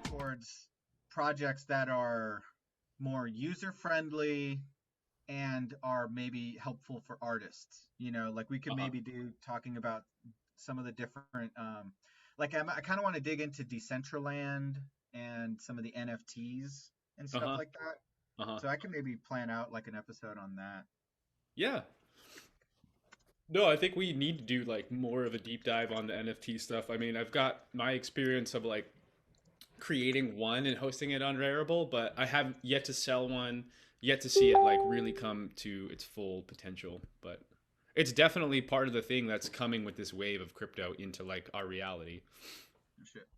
Towards projects that are more user friendly and are maybe helpful for artists. Like we could Uh-huh. maybe do talking about some of the different, like I kind of want to dig into Decentraland and some of the NFTs and stuff Uh-huh. like that. Uh-huh. So I can maybe plan out like an episode on that. Yeah. No, I think we need to do like more of a deep dive on the NFT stuff. I mean, I've got my experience of like creating one and hosting it on Rarible, but I have yet to sell one, yet to see it like really come to its full potential. But it's definitely part of the thing that's coming with this wave of crypto into like our reality. Shit.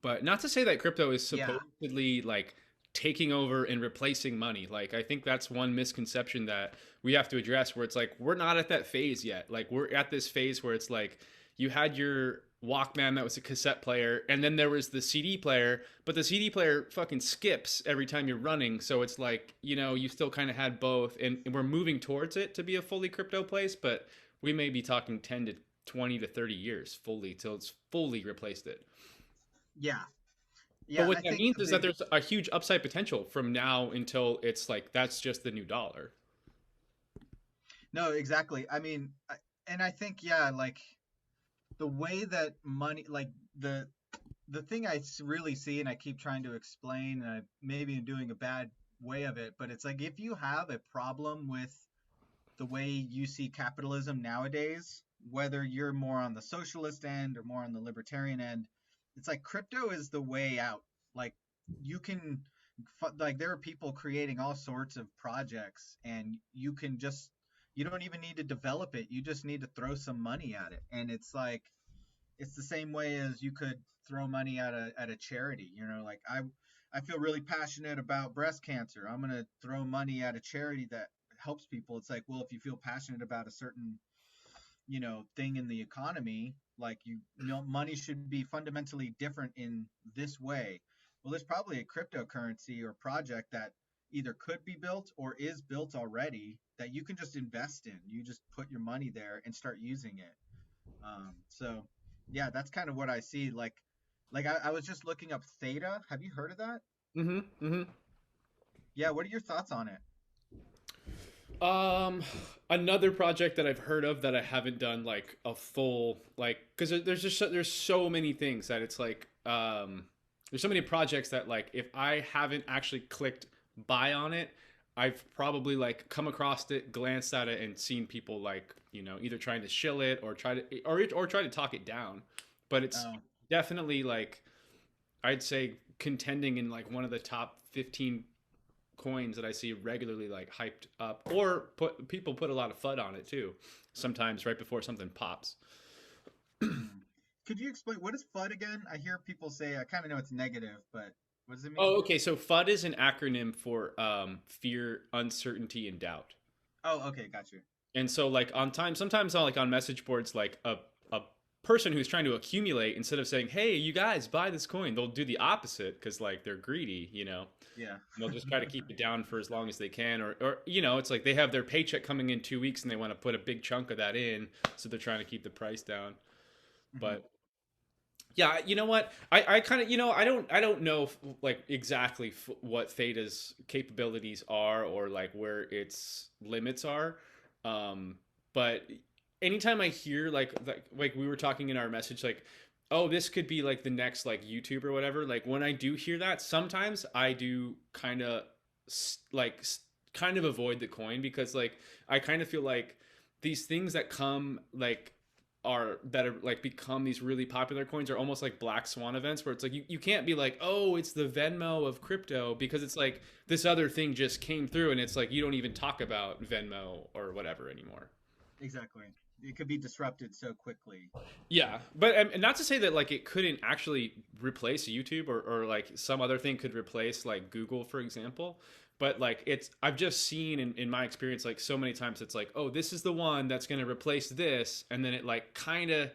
But not to say that crypto is Yeah. supposedly like taking over and replacing money. Like I think that's one misconception that we have to address where it's like we're not at that phase yet. Like we're at this phase where it's like you had your Walkman that was a cassette player and then there was the CD player, but the CD player fucking skips every time you're running. So it's like, you still kind of had both and we're moving towards it to be a fully crypto place, but we may be talking 10 to 20 to 30 years fully till it's fully replaced it. Yeah. But Yeah. what I that think means a is that big, there's a huge upside potential from now until it's like that's just the new dollar. no, exactly. I mean, and I think, yeah, like the way that money, like the thing really see, and I keep trying to explain, and I maybe am doing a bad way of it, but it's like if you have a problem with the way you see capitalism nowadays, whether you're more on the socialist end or more on the libertarian end, it's like crypto is the way out. Like you can, like there are people creating all sorts of projects, and you don't even need to develop it. You just need to throw some money at it, and it's like it's the same way as you could throw money at a charity. Like I feel really passionate about breast cancer. I'm gonna throw money at a charity that helps people. It's like, well, if you feel passionate about a certain thing in the economy, like money should be fundamentally different in this way. Well, there's probably a cryptocurrency or project that either could be built or is built already that you can just invest in. You just put your money there and start using it. So yeah, that's kind of what I see. Like I was just looking up Theta. Have you heard of that? Mm-hmm. Mm-hmm. Yeah, what are your thoughts on it? Um, Another project that I've heard of that I haven't done like a full like because there's so many things that it's like there's so many projects that like if I haven't actually clicked buy on it, I've probably like come across it, glanced at it, and seen people like either trying to shill it or try to talk it down. But it's Oh, definitely like I'd say contending in like one of the top 15 coins that I see regularly like hyped up or put a lot of FUD on it too. Sometimes right before something pops. hmm. Could you explain what is FUD again? I hear people say I kind of know it's negative, but what does it mean? Oh, okay. So FUD is an acronym for fear, uncertainty, and doubt. Oh, okay, got you. And so like sometimes on like on message boards, like a person who's trying to accumulate instead of saying, "Hey, you guys buy this coin," they'll do the opposite because like they're greedy. Yeah. And they'll just try to keep it down for as long as they can, or it's like they have their paycheck coming in 2 weeks and they want to put a big chunk of that in, so they're trying to keep the price down. Hmm. But yeah, you know what? I kind of I don't know like exactly what Theta's capabilities are or like where its limits are. But anytime I hear like we were talking in our message like oh this could be like the next like YouTube or whatever, like when I do hear that sometimes I do kind of like kind of avoid the coin because like I kind of feel like these things that come like that are like become these really popular coins are almost like black swan events where it's like you can't be like oh it's the Venmo of crypto because it's like this other thing just came through and it's like you don't even talk about Venmo or whatever anymore. Exactly. It could be disrupted so quickly. Yeah, but and not to say that like it couldn't actually replace YouTube or like some other thing could replace like Google, for example. But like it's I've just seen in my experience like so many times it's like, oh, this is the one that's gonna replace this, and then it like kind of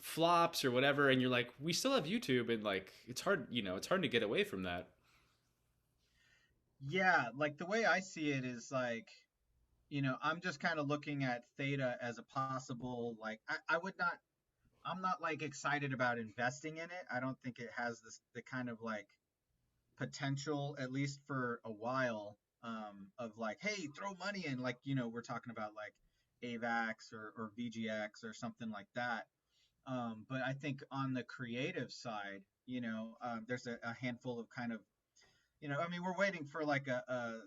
flops or whatever, and you're like, we still have YouTube, and like it's hard to get away from that. Yeah, like the way I see it is like, I'm just kind of looking at theta as a possible, like, I would not, I'm not like excited about investing in it. I don't think it has the kind of like potential, at least for a while, of like, hey, throw money in, like, we're talking about like AVAX or VGX or something like that. But I think on the creative side, there's a handful of kind of, I mean, we're waiting for like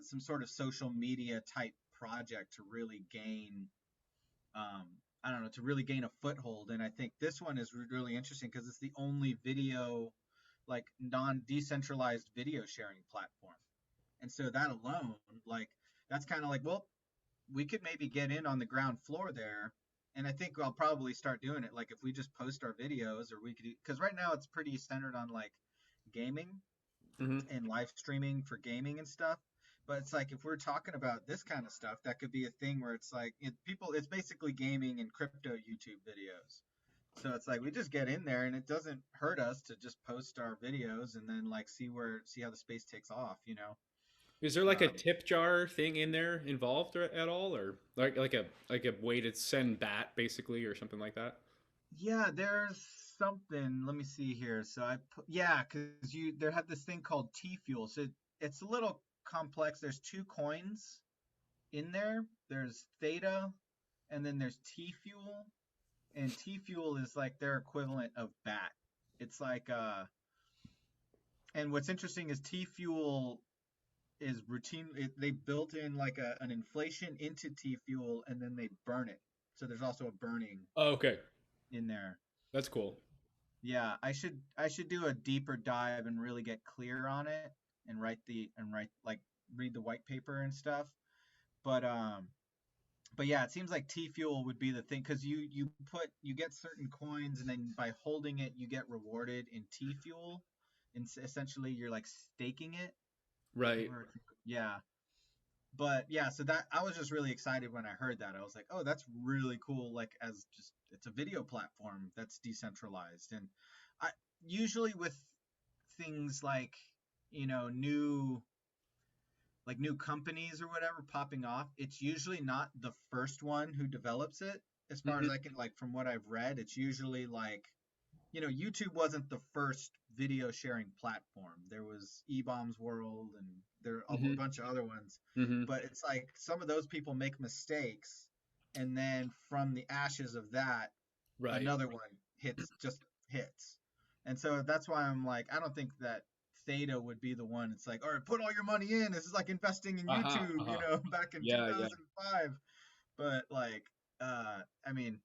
some sort of social media type project to really gain, um, I don't know, to really gain a foothold. And I think this one is really interesting because it's the only video, like non-decentralized video sharing platform. And so that alone, like, that's kind of like, well, we could maybe get in on the ground floor there. And I think I'll probably start doing it. Like if we just post our videos, or we could, because right now it's pretty centered on like gaming Hmm. and live streaming for gaming and stuff. But it's like if we're talking about this kind of stuff, that could be a thing where it's like it's basically gaming and crypto YouTube videos. So it's like we just get in there and it doesn't hurt us to just post our videos and then like see how the space takes off, you know. Is there like a Um, tip jar thing in there involved at all, or like a way to send bat basically, or something like that? yeah, there's something. Let me see here. So I put, yeah, because there have this thing called T fuel. So it's a little complex. There's two coins in there. There's theta, and then there's T fuel, and T fuel is like their equivalent of BAT. It's like and what's interesting is T fuel is routine. They built in like an inflation into T fuel, and then they burn it. So there's also a burning Oh, okay, in there. that's cool. Yeah, I should do a deeper dive and really get clear on it and write like read the white paper and stuff. But yeah, it seems like T fuel would be the thing because you get certain coins and then by holding it you get rewarded in T fuel, and essentially you're like staking it. Right. Yeah, but yeah, so that I was just really excited when I heard that. I was like, oh, that's really cool. Like as just it's a video platform that's decentralized, and I usually with things like new new companies or whatever popping off, it's usually not the first one who develops it. As far Hmm. as I can, like from what I've read, it's usually like YouTube wasn't the first video sharing platform. There was eBaum's World and there are a Hmm. bunch of other ones. Hmm. But it's like some of those people make mistakes, and then from the ashes of that, Right. another one hits. And so that's why I'm like, I don't think that Theta would be the one. It's like, all right, put all your money in. This is like investing in Uh-huh. YouTube, Uh-huh. back in Yeah, yeah. 2005. But like, I mean,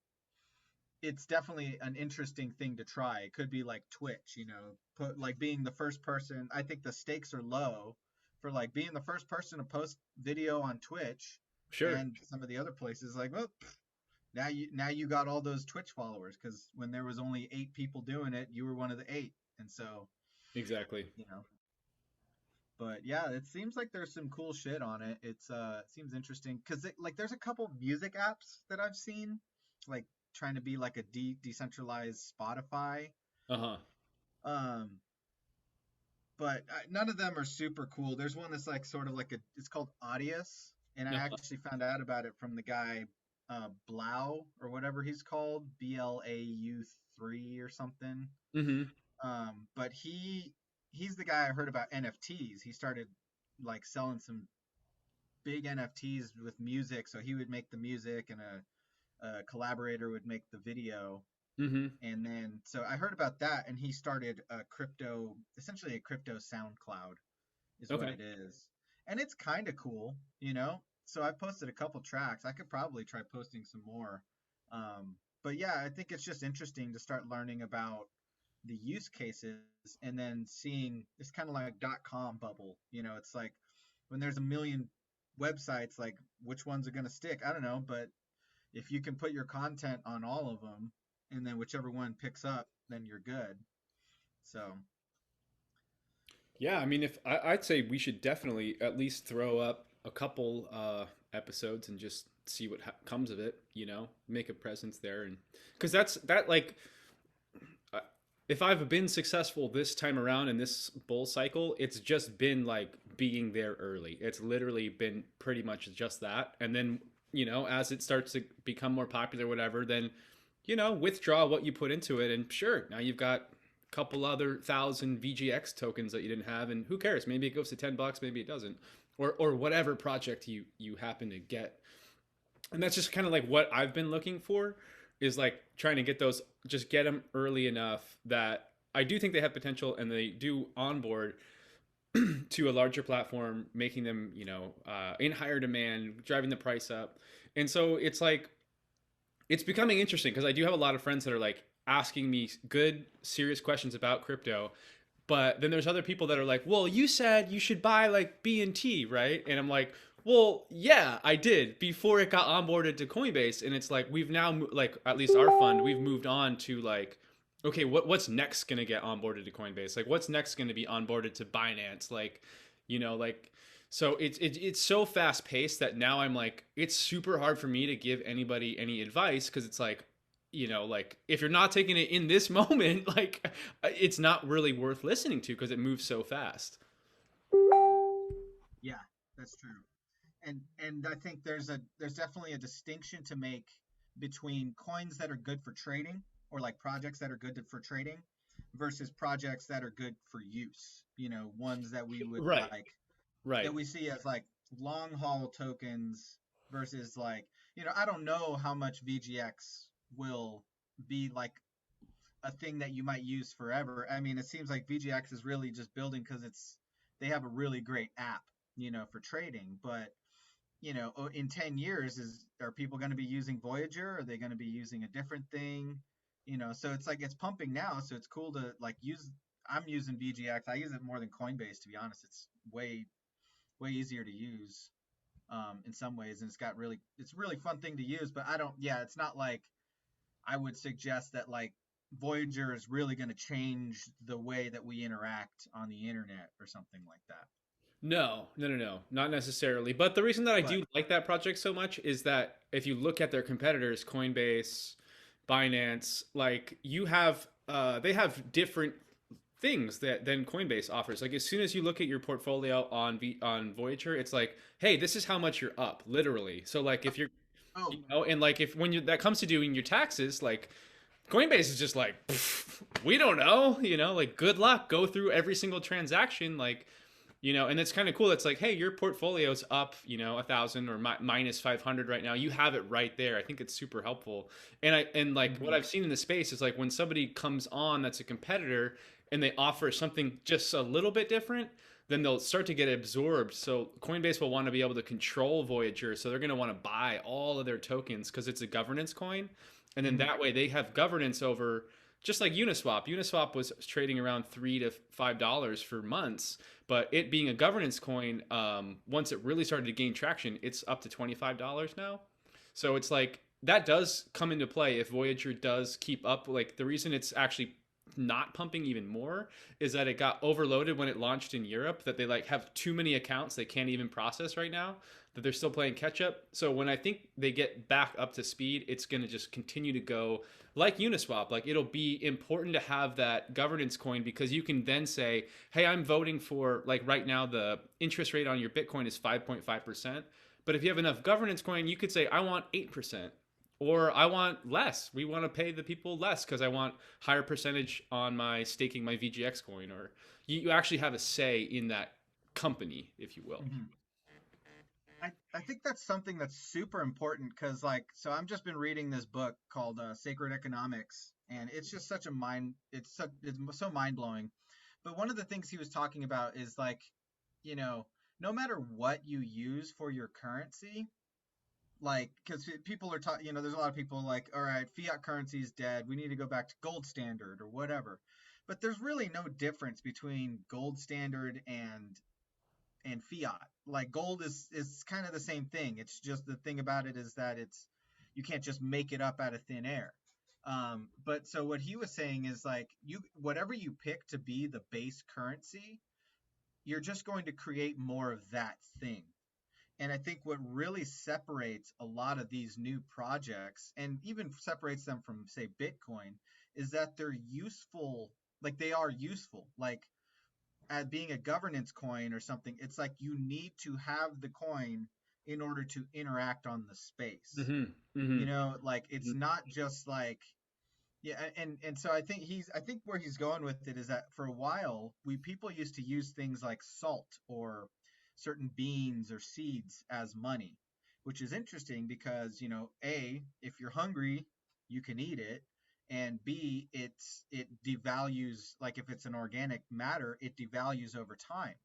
it's definitely an interesting thing to try. It could be like Twitch, put like being the first person. I think the stakes are low for like being the first person to post video on Twitch Sure. and some of the other places. Like, well, now you got all those Twitch followers because when there was only 8 people doing it, you were one of the 8, and so Exactly. you know. But yeah, it seems like there's some cool shit on it. It seems interesting because like there's a couple music apps that I've seen, like trying to be like a decentralized Spotify. Uh-huh. Um, but none of them are super cool. There's one that's like sort of like it's called Audius, and I Uh-huh. actually found out about it from the guy Blau or whatever he's called, BLAU3 or something. Hmm. But he's the guy I heard about NFTs. He started like selling some big NFTs with music, so he would make the music and a collaborator would make the video. Hmm. And then so I heard about that, and he started essentially a crypto SoundCloud is what Okay. it is, and it's kind of cool. So I posted a couple tracks. I could probably try posting some more. But yeah, I think it's just interesting to start learning about the use cases and then seeing it's kind of like .com bubble. It's like when there's a million websites, like which ones are going to stick? I don't know, but if you can put your content on all of them and then whichever one picks up, then you're good. So, Yeah, I mean, if I'd say we should definitely at least throw up a couple episodes and just see what comes of it. Make a presence there, and because that like uh, if I've been successful this time around in this bull cycle, it's just been like being there early. It's literally been pretty much just that. And then, as it starts to become more popular, whatever, then, withdraw what you put into it. And sure, now you've got a couple other thousand VGX tokens that you didn't have. And who cares? Maybe it goes to $10, maybe it doesn't. Or whatever project you happen to get. And that's just kind of like what I've been looking for, is like trying to get those, just get them early enough that I do think they have potential and they do onboard to a larger platform, making them, in higher demand, driving the price up. And so it's like, it's becoming interesting because I do have a lot of friends that are like asking me good, serious questions about crypto. But then there's other people that are like, well, you said you should buy like BNT, right? And I'm like, well, yeah, I did before it got onboarded to Coinbase. And it's like, we've now, like, at least our fund, we've moved on to like, okay, what's next going to get onboarded to Coinbase? Like, what's next going to be onboarded to Binance? Like, like, so it's so fast paced that now I'm like, it's super hard for me to give anybody any advice because it's like, like if you're not taking it in this moment, like it's not really worth listening to because it moves so fast. Yeah, that's true. And I think there's definitely a distinction to make between coins that are good for trading, or like projects that are good for trading, versus projects that are good for use. Ones that we would Right. like, that Right. we see as like long haul tokens versus like, I don't know how much VGX will be like a thing that you might use forever. I mean, it seems like VGX is really just building because they have a really great app, for trading. But in 10 years, are people going to be using Voyager? Are they going to be using a different thing? So it's like it's pumping now, so it's cool to like use. I'm using VGX. I use it more than Coinbase, to be honest. It's way easier to use, in some ways, and it's really fun thing to use. But I don't. Yeah, it's not like I would suggest that like Voyager is really going to change the way that we interact on the internet or something like that. No, no, no, no, not necessarily. But the reason that I But do like that project so much is that if you look at their competitors, Coinbase, Binance, like they have different things that than Coinbase offers. Like as soon as you look at your portfolio on Voyager, it's like, hey, this is how much you're up, literally. So like if you're, oh, and like if when you that comes to doing your taxes, like Coinbase is just like, we don't know, like good luck, go through every single transaction, like, and it's kind of cool. It's like, hey, your portfolio's up, 1,000 or minus 500 right now. You have it right there. I think it's super helpful. And like what mhm. I've seen in the space is like when somebody comes on that's a competitor and they offer something just a little bit different, then they'll start to get absorbed. So Coinbase will want to be able to control Voyager. So they're going to want to buy all of their tokens because it's a governance coin. And then Mhm. that way they have governance over, just like Uniswap. Uniswap was trading around $3 to $5 for months, but it being a governance coin, once it really started to gain traction, it's up to $25 now. So it's like that does come into play if Voyager does keep up. Like the reason it's actually not pumping even more is that it got overloaded when it launched in Europe, that they like have too many accounts they can't even process right now, that they're still playing catch up. So when I think they get back up to speed, it's going to just continue to go like Uniswap. Like it'll be important to have that governance coin because you can then say, hey, I'm voting for, like right now the interest rate on your Bitcoin is 5.5%. But if you have enough governance coin, you could say, I want 8%. Or I want less. We want to pay the people less because I want higher percentage on my staking my VGX coin. Or you actually have a say in that company, if you will. Mhm. I think that's something that's super important because like so I've just been reading this book called Sacred Economics, and it's just such a it's so mind blowing. But one of the things he was talking about is like, you know no matter what you use for your currency, like because people are talking, there's a lot of people like, all right, fiat currency is dead, we need to go back to gold standard or whatever. But there's really no difference between gold standard and fiat. Like gold is kind of the same thing. It's just the thing about it is that you can't just make it up out of thin air. But so what he was saying is like, whatever you pick to be the base currency, you're just going to create more of that thing. And I think what really separates a lot of these new projects and even separates them from, say, Bitcoin, is that they're useful. like they are useful. Like as being a governance coin or something, it's like you need to have the coin in order to interact on the space. Mm-hmm. Mm-hmm. Like it's not just like yeah, and so I think where he's going with it is that for a while we people used to use things like salt or certain beans or seeds as money, which is interesting because, A, if you're hungry, you can eat it, and B, it devalues, like if it's an organic matter, it devalues over time.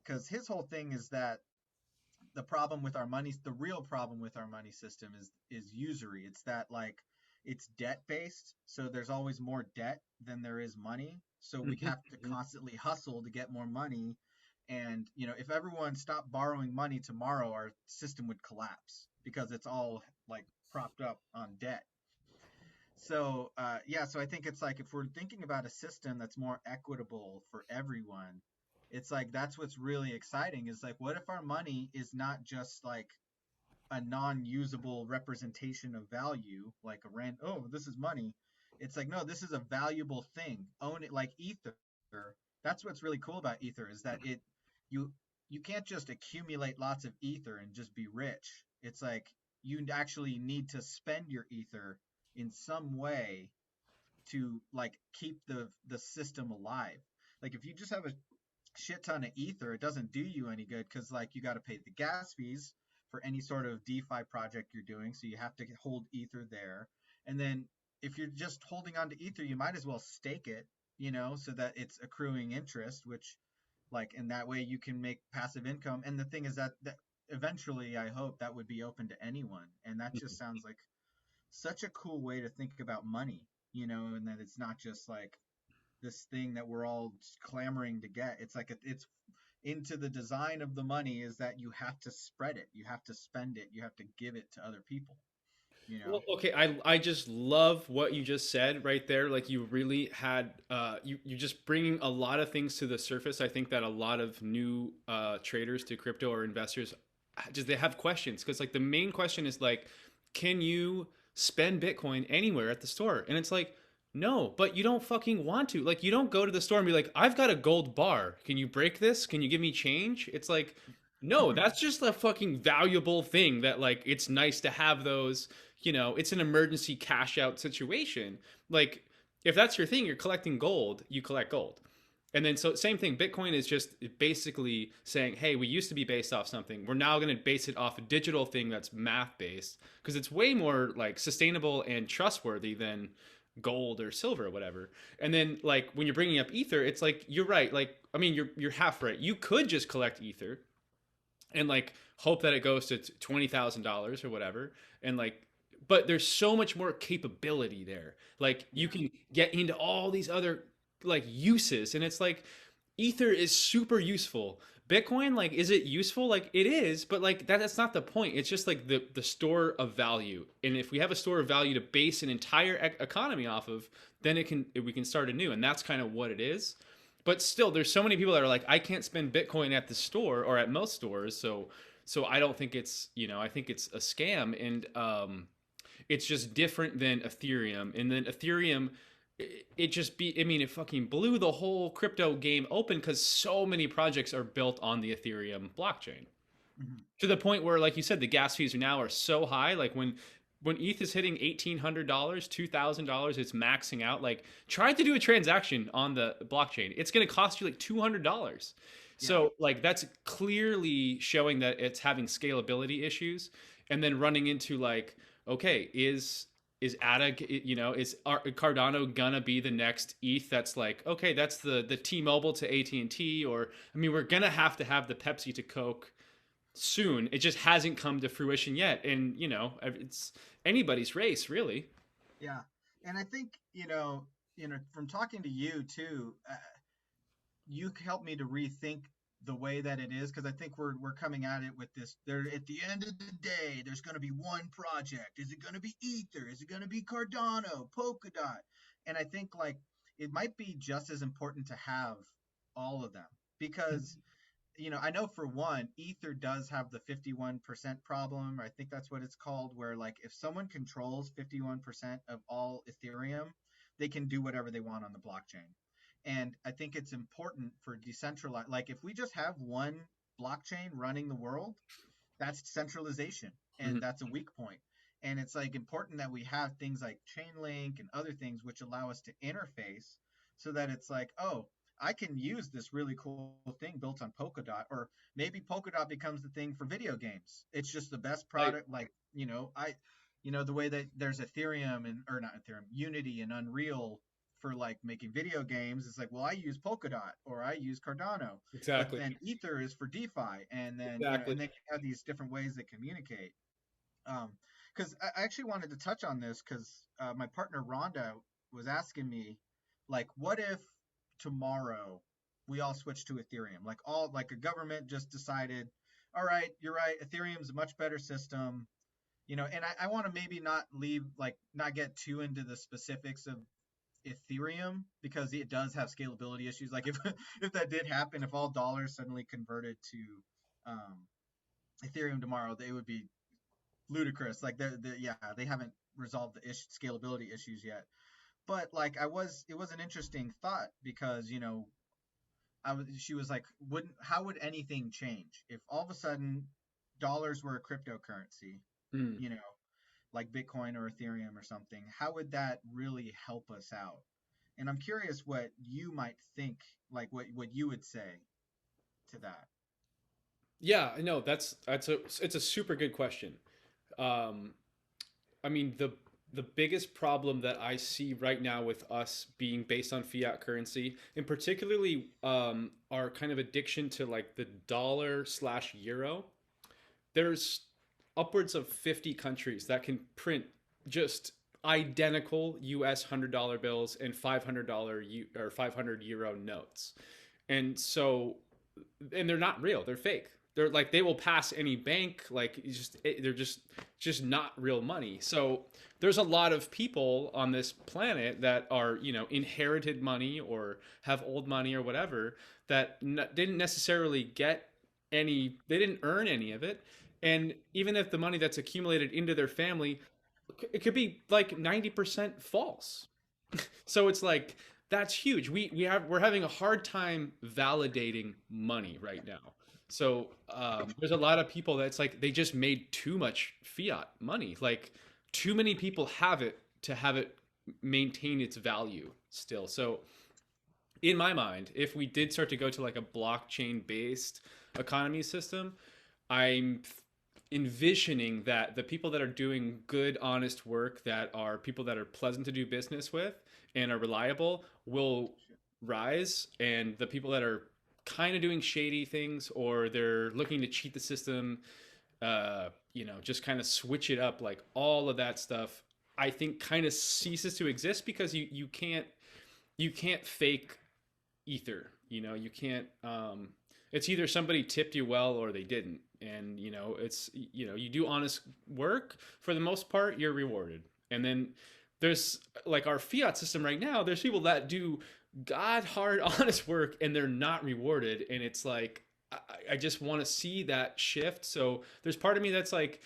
Because his whole thing is that the real problem with our money system is usury. It's that like it's debt based, so there's always more debt than there is money. So we have to Mm-hmm. constantly hustle to get more money. And if everyone stopped borrowing money tomorrow, our system would collapse because it's all like propped up on debt. So yeah, so I think it's like if we're thinking about a system that's more equitable for everyone, it's like that's what's really exciting is like what if our money is not just like a non-usable representation of value, like a rand, oh, this is money. It's like, no, this is a valuable thing. Own it, like ether. That's what's really cool about ether is that you you can't just accumulate lots of ether and just be rich. It's like you actually need to spend your ether in some way to like keep the system alive. Like if you just have a shit ton of ether, it doesn't do you any good because like you got to pay the gas fees for any sort of DeFi project you're doing, so you have to hold ether there. And then if you're just holding on to ether, you might as well stake it, so that it's accruing interest, which like in that way you can make passive income. And the thing is that eventually I hope that would be open to anyone. And that just sounds like such a cool way to think about money, and that it's not just like this thing that we're all clamoring to get. It's like it's into the design of the money is that you have to spread it, you have to spend it, you have to give it to other people, you know. Well, okay, I just love what you just said right there. Like you really had you just bringing a lot of things to the surface. I think that a lot of new traders to crypto or investors just they have questions because like the main question is like, can you spend Bitcoin anywhere at the store? And it's like, no, but you don't fucking want to. Like you don't go to the store and be like, I've got a gold bar. Can you break this? Can you give me change? It's like, no, that's just a fucking valuable thing that like it's nice to have those, it's an emergency cash out situation. Like if that's your thing, you're collecting gold, you collect gold. And then so same thing, Bitcoin is just basically saying, hey, we used to be based off something. We're now going to base it off a digital thing that's math based because it's way more like sustainable and trustworthy than gold or silver or whatever. And then like when you're bringing up ether, it's like you're right. Like I mean, you're half right. You could just collect ether and like hope that it goes to $20,000 or whatever, and like but there's so much more capability there. Like you Yeah. can get into all these other like uses, and it's like ether is super useful. Bitcoin, like, is it useful? Like it is, but like that's not the point. It's just like the store of value, and if we have a store of value to base an entire economy off of, then we can start anew, and that's kind of what it is. But still, there's so many people that are like, I can't spend Bitcoin at the store or at most stores, so I don't think it's, I think it's a scam. And it's just different than Ethereum. And then Ethereum, it just be, I mean, it fucking blew the whole crypto game open because so many projects are built on the Ethereum blockchain Mm-hmm. to the point where, like you said, the gas fees now are so high. Like when ETH is hitting $1,800, $2,000, it's maxing out. Like try to do a transaction on the blockchain, it's going to cost you like $200. Yeah. So like that's clearly showing that it's having scalability issues, and then running into like, okay, is ADA, is Cardano gonna be the next ETH that's like, okay, that's the T-Mobile to AT&T, or I mean, we're gonna have to have the Pepsi to Coke soon. It just hasn't come to fruition yet. And, it's anybody's race, really. Yeah. And I think, from talking to you too, you helped me to rethink the way that it is, because I think we're coming at it with this. There, at the end of the day, there's going to be one project. Is it going to be Ether? Is it going to be Cardano, Polkadot? And I think like it might be just as important to have all of them because I know for one, Ether does have the 51% problem. I think that's what it's called, where like if someone controls 51% of all Ethereum, they can do whatever they want on the blockchain. And I think it's important for decentralized, like if we just have one blockchain running the world, that's centralization, and Mhm. that's a weak point. And it's like important that we have things like Chainlink and other things which allow us to interface, so that it's like, oh, I can use this really cool thing built on Polkadot, or maybe Polkadot becomes the thing for video games. It's just the best Right. product. Like, the way that there's Ethereum and, or not Ethereum, Unity and Unreal for like making video games. It's like, well, I use Polkadot or I use Cardano, but Exactly. then Ether is for DeFi, and then Exactly. and then you have these different ways that communicate. Um, because I actually wanted to touch on this because my partner Rhonda was asking me, like, what if tomorrow we all switch to Ethereum? Like a government just decided, all right, you're right, Ethereum's a much better system. And I want to maybe not get too into the specifics of Ethereum because it does have scalability issues. Like if if that did happen, if all dollars suddenly converted to um, Ethereum tomorrow, they would be ludicrous. Like yeah, they haven't resolved the scalability issues yet. But like it was an interesting thought because she was like, wouldn't how would anything change if all of a sudden dollars were a cryptocurrency? Mm. You know, like Bitcoin or Ethereum or something. How would that really help us out? And I'm curious what you might think, like what you would say to that. Yeah, I know that's a it's a super good question. Um, I mean, the biggest problem that I see right now with us being based on fiat currency, and particularly our kind of addiction to like the dollar/euro, there's upwards of 50 countries that can print just identical US $100 bills and $500 or 500 euro notes. And so, and they're not real, they're fake. They're like, they will pass any bank, like they're just not real money. So there's a lot of people on this planet that are, inherited money or have old money or whatever, that didn't necessarily get any, they didn't earn any of it. And even if the money that's accumulated into their family, it could be like 90% false. So it's like, that's huge. We're having a hard time validating money right now. So there's a lot of people that's like, they just made too much fiat money. Like, too many people have it to have it maintain its value still. So in my mind, if we did start to go to like a blockchain based economy system, I'm envisioning that the people that are doing good, honest work, that are people that are pleasant to do business with and are reliable, will rise, and the people that are kind of doing shady things or they're looking to cheat the system, just kind of switch it up, like all of that stuff, I think kind of ceases to exist because you can't fake ether. You can't. It's either somebody tipped you well or they didn't, and it's you do honest work, for the most part, you're rewarded. And then there's like our fiat system right now. There's people that do god hard honest work and they're not rewarded, and it's like I just want to see that shift. So there's part of me that's like,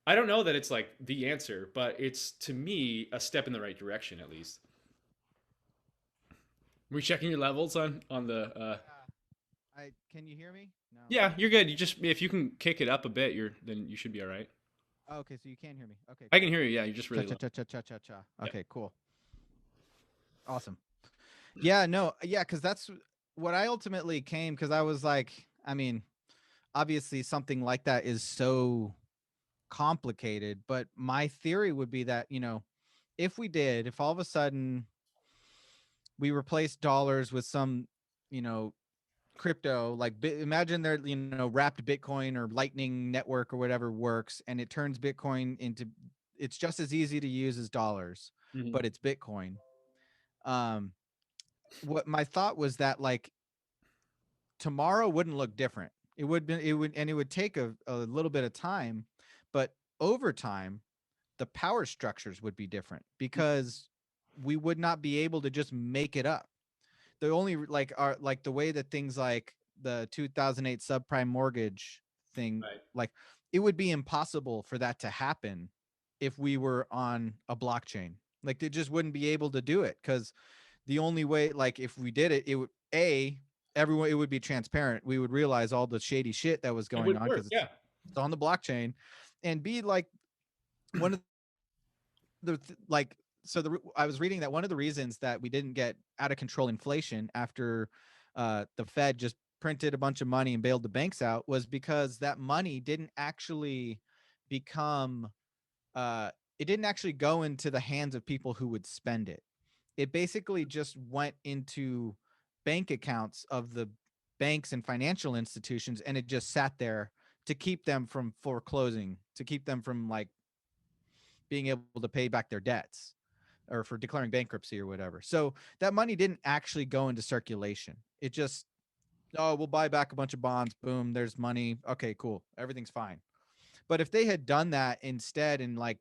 I don't know that it's like the answer, but it's to me a step in the right direction at least. Were you checking your levels on the Yeah. I Can you hear me? No. Yeah, you're good. You just, if you can kick it up a bit, then you should be all right. Oh, okay, so you can hear me. Okay, I can cool. hear you. Yeah, you're just Cha really cha low. cha cha cha cha cha. Yep. Okay, cool. Awesome. Yeah, no, yeah, because that's what I ultimately came, because I was like, I mean, obviously something like that is so complicated, but my theory would be that, if all of a sudden we replace dollars with some, you know, crypto, like imagine their, wrapped Bitcoin or Lightning Network or whatever works, and it turns Bitcoin into, it's just as easy to use as dollars, Hmm. but it's Bitcoin. um what my thought was that, like, tomorrow wouldn't look different. It would take a little bit of time, but over time the power structures would be different because we would not be able to just make it up. The only, like, are like the way that things like the 2008 subprime mortgage thing, Right. like, it would be impossible for that to happen if we were on a blockchain. Like, they just wouldn't be able to do it because the only way, like if we did it, it would everyone, it would be transparent. We would realize all the shady shit that was It going would on work. because Yeah. it's on the blockchain, and B, like one of like so I was reading that one of the reasons that we didn't get out of control inflation after the Fed just printed a bunch of money and bailed the banks out was because that money didn't actually become uh, it didn't actually go into the hands of people who would spend it. It basically just went into bank accounts of the banks and financial institutions, and it just sat there to keep them from foreclosing, to keep them from like being able to pay back their debts or for declaring bankruptcy or whatever. So that money didn't actually go into circulation. It just, oh, we'll buy back a bunch of bonds. Boom, there's money. Okay, cool. Everything's fine. But if they had done that instead and like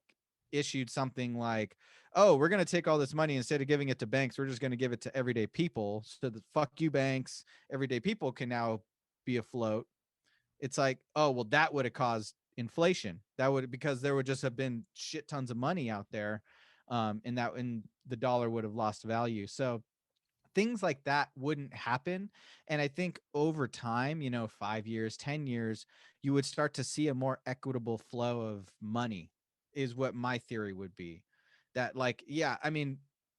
issued something like, oh, we're going to take all this money, instead of giving it to banks, we're just going to give it to everyday people so that fuck you banks, everyday people can now be afloat. It's like, oh, well, that would have caused inflation. That would, because there would just have been shit tons of money out there. And the dollar would have lost value. So things like that wouldn't happen. And I think over time, 5 years, 10 years, you would start to see a more equitable flow of money, is what my theory would be. That, like, yeah, I mean,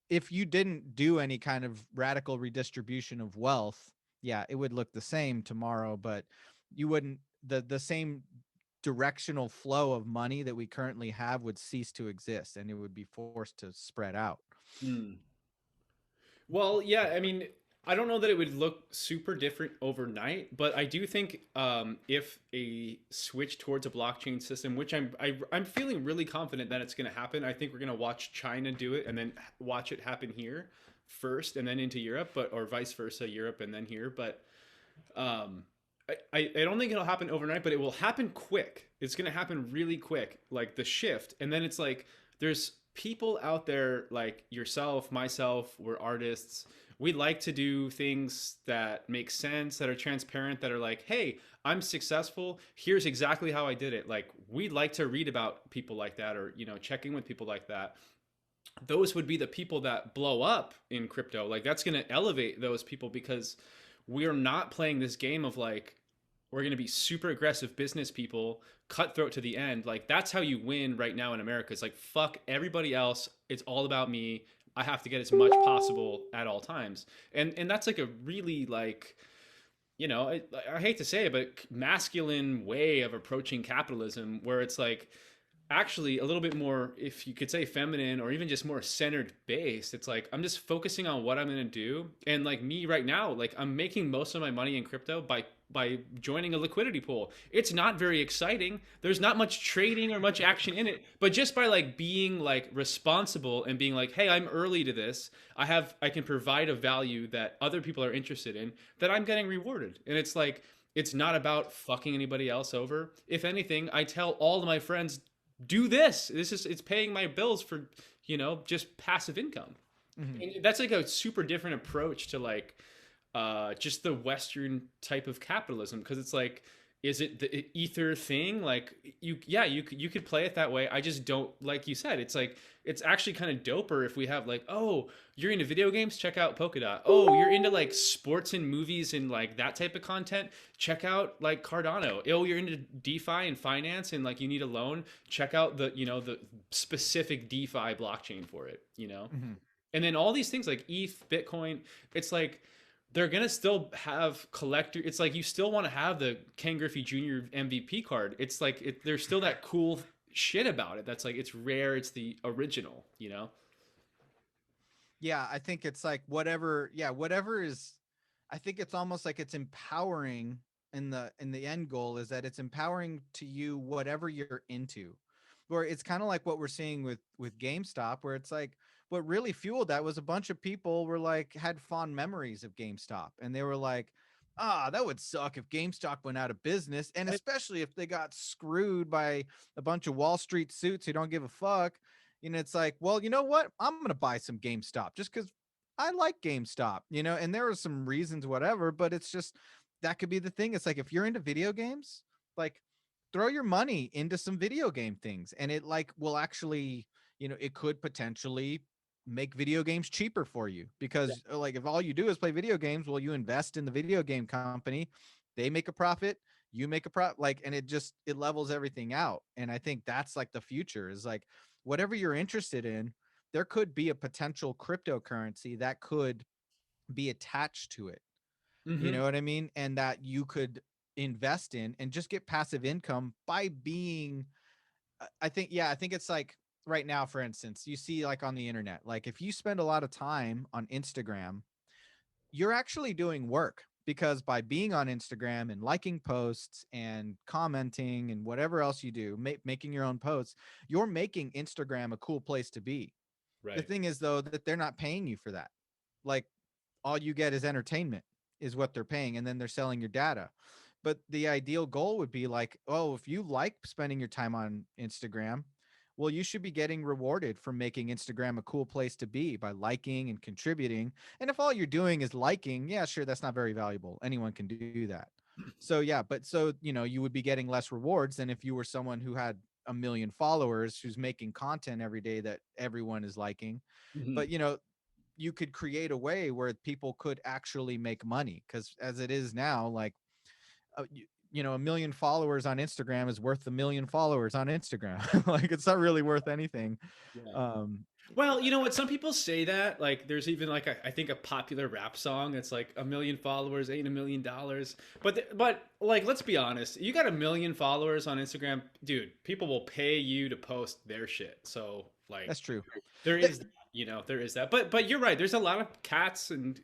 if you didn't do any kind of radical redistribution of wealth, yeah, it would look the same tomorrow, but you wouldn't, the same directional flow of money that we currently have would cease to exist, and it would be forced to spread out. Hmm. Well, yeah, I mean, I don't know that it would look super different overnight, but I do think if a switch towards a blockchain system, which I'm feeling really confident that it's going to happen. I think we're going to watch China do it and then watch it happen here first, and then into Europe, but or vice versa, Europe and then here. But um, I don't think it'll happen overnight, but it will happen quick. It's going to happen really quick, like the shift. And then it's like there's people out there like yourself, myself, we're artists. We like to do things that make sense, that are transparent, that are like, hey, I'm successful. Here's exactly how I did it. Like, we'd like to read about people like that, or, check in with people like that. Those would be the people that blow up in crypto. Like, that's going to elevate those people because we're not playing this game of like, we're going to be super aggressive business people, cutthroat to the end. Like, that's how you win right now in America. It's like, fuck everybody else. It's all about me. I have to get as much possible at all times. And that's like a really like, I hate to say it, but masculine way of approaching capitalism, where it's like, actually a little bit more, if you could say, feminine, or even just more centered based. It's like, I'm just focusing on what I'm going to do. And like me right now, like I'm making most of my money in crypto by joining a liquidity pool. It's not very exciting. There's not much trading or much action in it, but just by like being like responsible and being like, hey, I'm early to this. I can provide a value that other people are interested in, that I'm getting rewarded. And it's like, it's not about fucking anybody else over. If anything, I tell all of my friends, do this. It's paying my bills for, just passive income. Mm-hmm. And that's like a super different approach to like just the Western type of capitalism, because it's like, is it the ether thing? Like you could play it that way. I just don't, like you said, it's like, it's actually kind of doper if we have like, oh, you're into video games, check out Polkadot. Oh, you're into like sports and movies and like that type of content, check out like Cardano. Oh, you're into DeFi and finance and like you need a loan, check out the specific DeFi blockchain for it. Mm-hmm. And then all these things like ETH, Bitcoin, it's like they're gonna still have collector. It's like you still want to have the Ken Griffey Jr. MVP card. It's like there's still that cool shit about it. That's like, it's rare. It's the original. Yeah, I think it's like whatever. Yeah, whatever is. I think it's almost like it's empowering. In the end goal is that it's empowering to you whatever you're into, where it's kind of like what we're seeing with GameStop, where it's like what really fueled that was a bunch of people were like had fond memories of GameStop, and they were like, that would suck if GameStop went out of business, and especially if they got screwed by a bunch of Wall Street suits who don't give a fuck. It's like, well, you know what? I'm gonna buy some GameStop just because I like GameStop, and there are some reasons, whatever, but it's just that could be the thing. It's like if you're into video games, like throw your money into some video game things, and it like will actually, it could potentially make video games cheaper for you, because like if all you do is play video games, well, you invest in the video game company, they make a profit, you make a profit, like, and it levels everything out. And I think that's like the future, is like whatever you're interested in, there could be a potential cryptocurrency that could be attached to it. You Mm-hmm. know what I mean? And that you could invest in and just get passive income by being, I think, yeah, I think it's like right now, for instance, you see like on the internet, like if you spend a lot of time on Instagram, you're actually doing work, because by being on Instagram and liking posts and commenting and whatever else you do, making your own posts, you're making Instagram a cool place to be. The Right. thing is, though, that they're not paying you for that. Like, all you get is entertainment, is what they're paying, and then they're selling your data. But the ideal goal would be like, oh, if you like spending your time on Instagram, well, you should be getting rewarded for making Instagram a cool place to be by liking and contributing. And if all you're doing is liking, yeah, sure, that's not very valuable. Anyone can do that. So yeah, but so, you would be getting less rewards than if you were someone who had a million followers, who's making content every day that everyone is liking. Mm-hmm. But you could create a way where people could actually make money, because as it is now, like, a million followers on Instagram is worth a million followers on Instagram. Like, it's not really worth anything. Yeah. um Well, you know what? Some people say that. Like, there's even like I think a popular rap song. It's like 1 million followers ain't $1 million. But like, let's be honest. You got 1 million followers on Instagram, dude. People will pay you to post their shit. So like, that's true. there Th- is, there is that. But you're right. There's a lot of cats and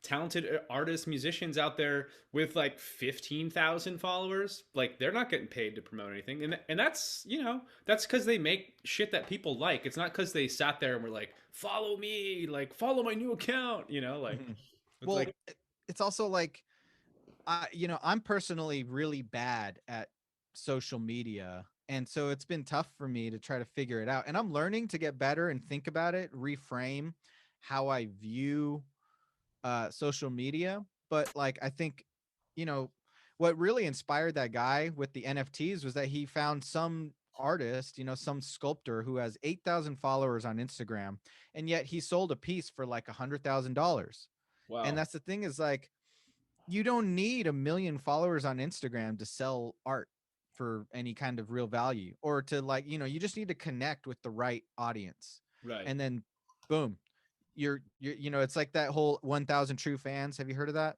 talented artists, musicians out there with like 15,000 followers. Like they're not getting paid to promote anything, and that's because they make shit that people like. It's not because they sat there and were like, follow me, like follow my new account. Like Mhm. it's Well, like it's also like, I'm personally really bad at social media. And so it's been tough for me to try to figure it out. And I'm learning to get better and think about it, reframe how I view social media. But like, I think, you know, what really inspired that guy with the NFTs was that he found some artist, some sculptor who has 8,000 followers on Instagram, and yet he sold a piece for like $100,000. And wow, that's the thing, is like, you don't need a million followers on Instagram to sell art for any kind of real value, or to, like, you just need to connect with the right audience. right. And then boom, it's like that whole 1,000 true fans. Have you heard of that?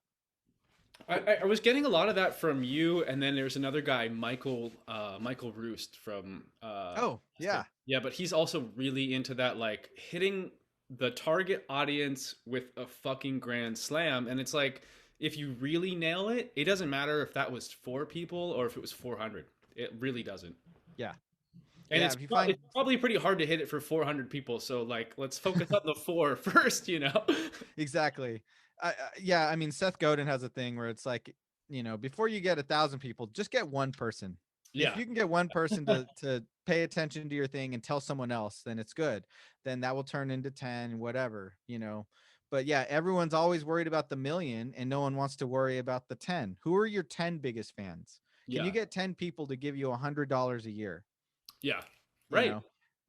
I was getting a lot of that from you, and then there's another guy, Michael Roost from Oh, yeah. yeah, but he's also really into that, like hitting the target audience with a fucking grand slam, and it's like if you really nail it, it doesn't matter if that was 4 people or if it was 400. It really doesn't. Yeah. And Yeah, it's if you find it's probably pretty hard to hit it for 400 people. So like, let's focus on the four first. exactly. Yeah, I mean, Seth Godin has a thing where it's like, before you get 1,000 people, just get one person. If Yeah, you can get one person to pay attention to your thing and tell someone else, then it's good. Then that will turn into 10, whatever. But yeah, everyone's always worried about the million, and no one wants to worry about the 10. Who are your 10 biggest fans? Can you yeah, get 10 people to give you $100 a year? yeah. you Right. know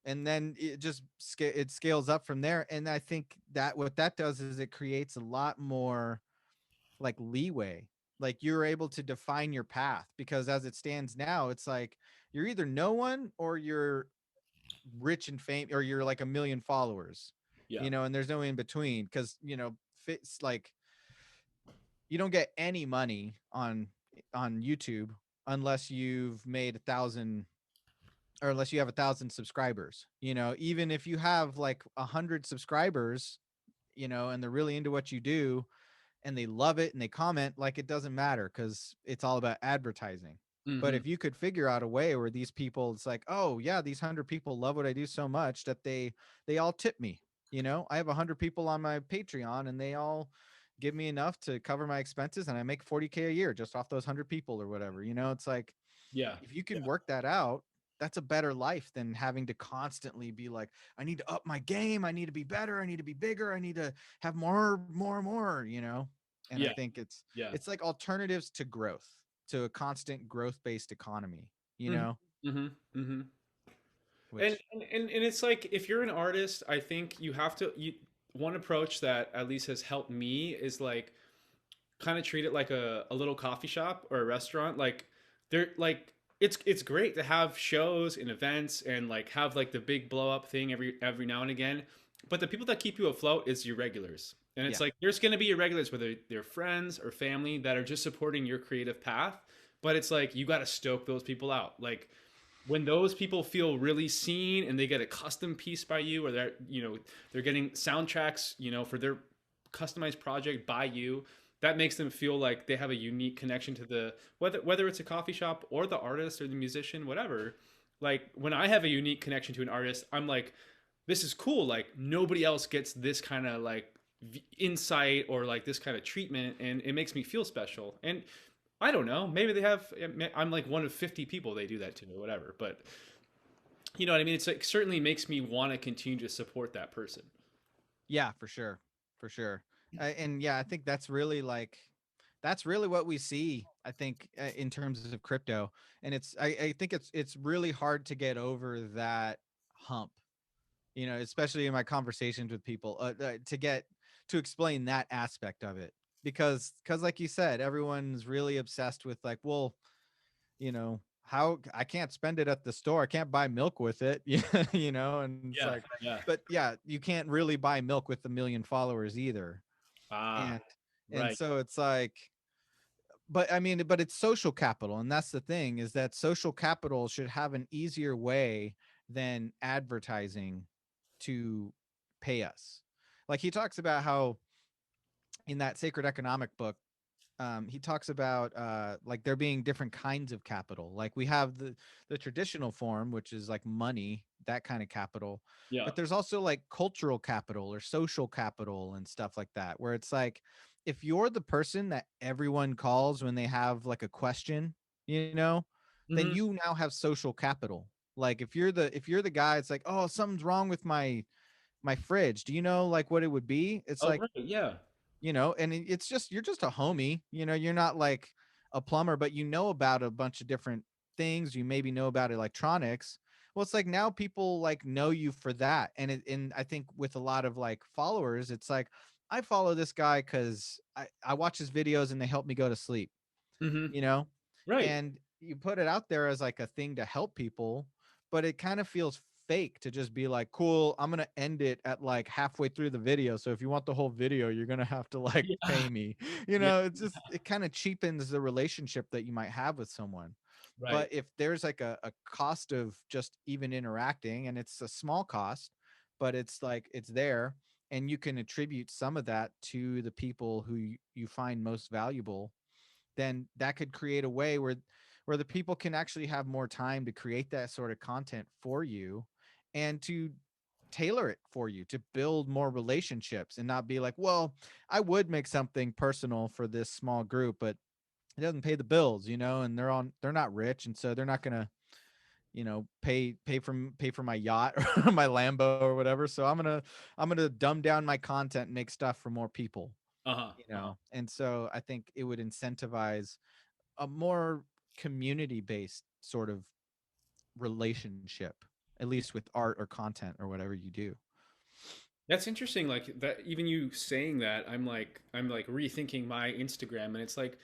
and then it just it scales up from there. And I think that what that does is it creates a lot more like leeway. Like, you're able to define your path, because as it stands now, it's like you're either no one, or you're rich and fame, or you're like a million followers. Yeah, And there's no in between, because fits like, you don't get any money on YouTube unless you've made 1,000, or unless you have 1,000 subscribers. Even if you have like 100 subscribers, and they're really into what you do, and they love it and they comment, like, it doesn't matter, because it's all about advertising. But hmm, if you could figure out a way where these people, it's like, oh yeah, these 100 people love what I do so much that they all tip me. I have 100 people on my Patreon, and they all give me enough to cover my expenses, and I make 40K a year just off those 100 people or whatever. It's like, yeah, if you can work that out, that's a better life than having to constantly be like, I need to up my game, I need to be better, I need to be bigger, I need to have more. And I yeah, think yeah. it's like alternatives to growth, to a constant growth based economy you Hmm, know hmm, hmm. which And it's like if you're an artist, I think you have to you one approach that at least has helped me is like kind of treat it like a little coffee shop or a restaurant. Like they're like it's great to have shows and events and like have like the big blow up thing every now and again. But the people that keep you afloat is your regulars. And it's yeah, like there's gonna be your regulars, whether they're friends or family that are just supporting your creative path. But it's like you gotta stoke those people out. Like when those people feel really seen and they get a custom piece by you, or they're getting soundtracks for their customized project by you, that makes them feel like they have a unique connection to the whether it's a coffee shop or the artist or the musician, whatever. Like when I have a unique connection to an artist, I'm like, this is cool. Like nobody else gets this kind of like insight or like this kind of treatment, and it makes me feel special. And I don't know. Maybe they have. I'm like one of 50 people they do that to, or whatever. But you know what I mean. It's like certainly makes me want to continue to support that person. yeah, for sure, for sure. And yeah, I think that's really what we see. I think in terms of crypto, and I think it's really hard to get over that hump. Especially in my conversations with people, to explain that aspect of it, because like you said, everyone's really obsessed with like, well, how I can't spend it at the store. I can't buy milk with it. And it's Yeah, like, yeah. but yeah, you can't really buy milk with 1 million followers either. Ah, And right. so it's like, but I mean, but it's social capital. And that's the thing, is that social capital should have an easier way than advertising to pay us. Like he talks about how in that Sacred Economic book, he talks about like there being different kinds of capital. Like we have the traditional form, which is like money, that kind of capital. Yeah. But there's also like cultural capital or social capital and stuff like that, where it's like if you're the person that everyone calls when they have like a question, you know, then Hmm. you now have social capital. Like if you're the guy, it's like, oh, something's wrong with my fridge. Do you know like what it would be? It's Oh, like, right. Yeah. and it's just, you're just a homie, you're not like a plumber, but you know about a bunch of different things. You maybe know about electronics. Well, it's like now people like know you for that. And I think with a lot of like followers, it's like, I follow this guy because I watch his videos and they help me go to sleep, Hmm. you know? Right. And you put it out there as like a thing to help people, but it kind of feels fake to just be like, cool, I'm going to end it at like halfway through the video. So if you want the whole video, you're going to have to like Yeah. pay me. Yeah. It kind of cheapens the relationship that you might have with someone. Right. But if there's like a cost of just even interacting, and it's a small cost, but it's like it's there, and you can attribute some of that to the people who you find most valuable, then that could create a way where the people can actually have more time to create that sort of content for you, and to tailor it for you, to build more relationships, and not be like, well, I would make something personal for this small group, but it doesn't pay the bills, and they're not rich, and so they're not going to pay for my yacht or my Lambo or whatever. So I'm gonna dumb down my content and make stuff for more people. Uh-huh. Uh-huh. And so I think it would incentivize a more community based sort of relationship, at least with art or content or whatever you do. That's interesting. Like that, even you saying that, I'm like rethinking my Instagram, and it's like,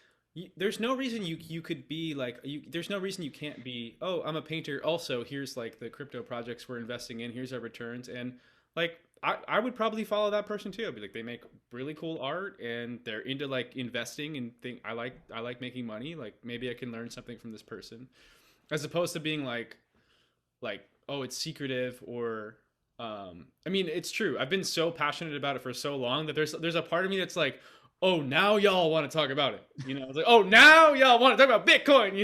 there's no reason you could be like there's no reason you can't be. Oh, I'm a painter. Also, here's like the crypto projects we're investing in. Here's our returns, and like I would probably follow that person too. I'd be like, they make really cool art, and they're into like investing and think I like making money. Like maybe I can learn something from this person, as opposed to being like oh it's secretive or I mean it's true, I've been so passionate about it for so long that there's a part of me that's like, oh now y'all want to talk about it, it's like, oh now y'all want to talk about Bitcoin,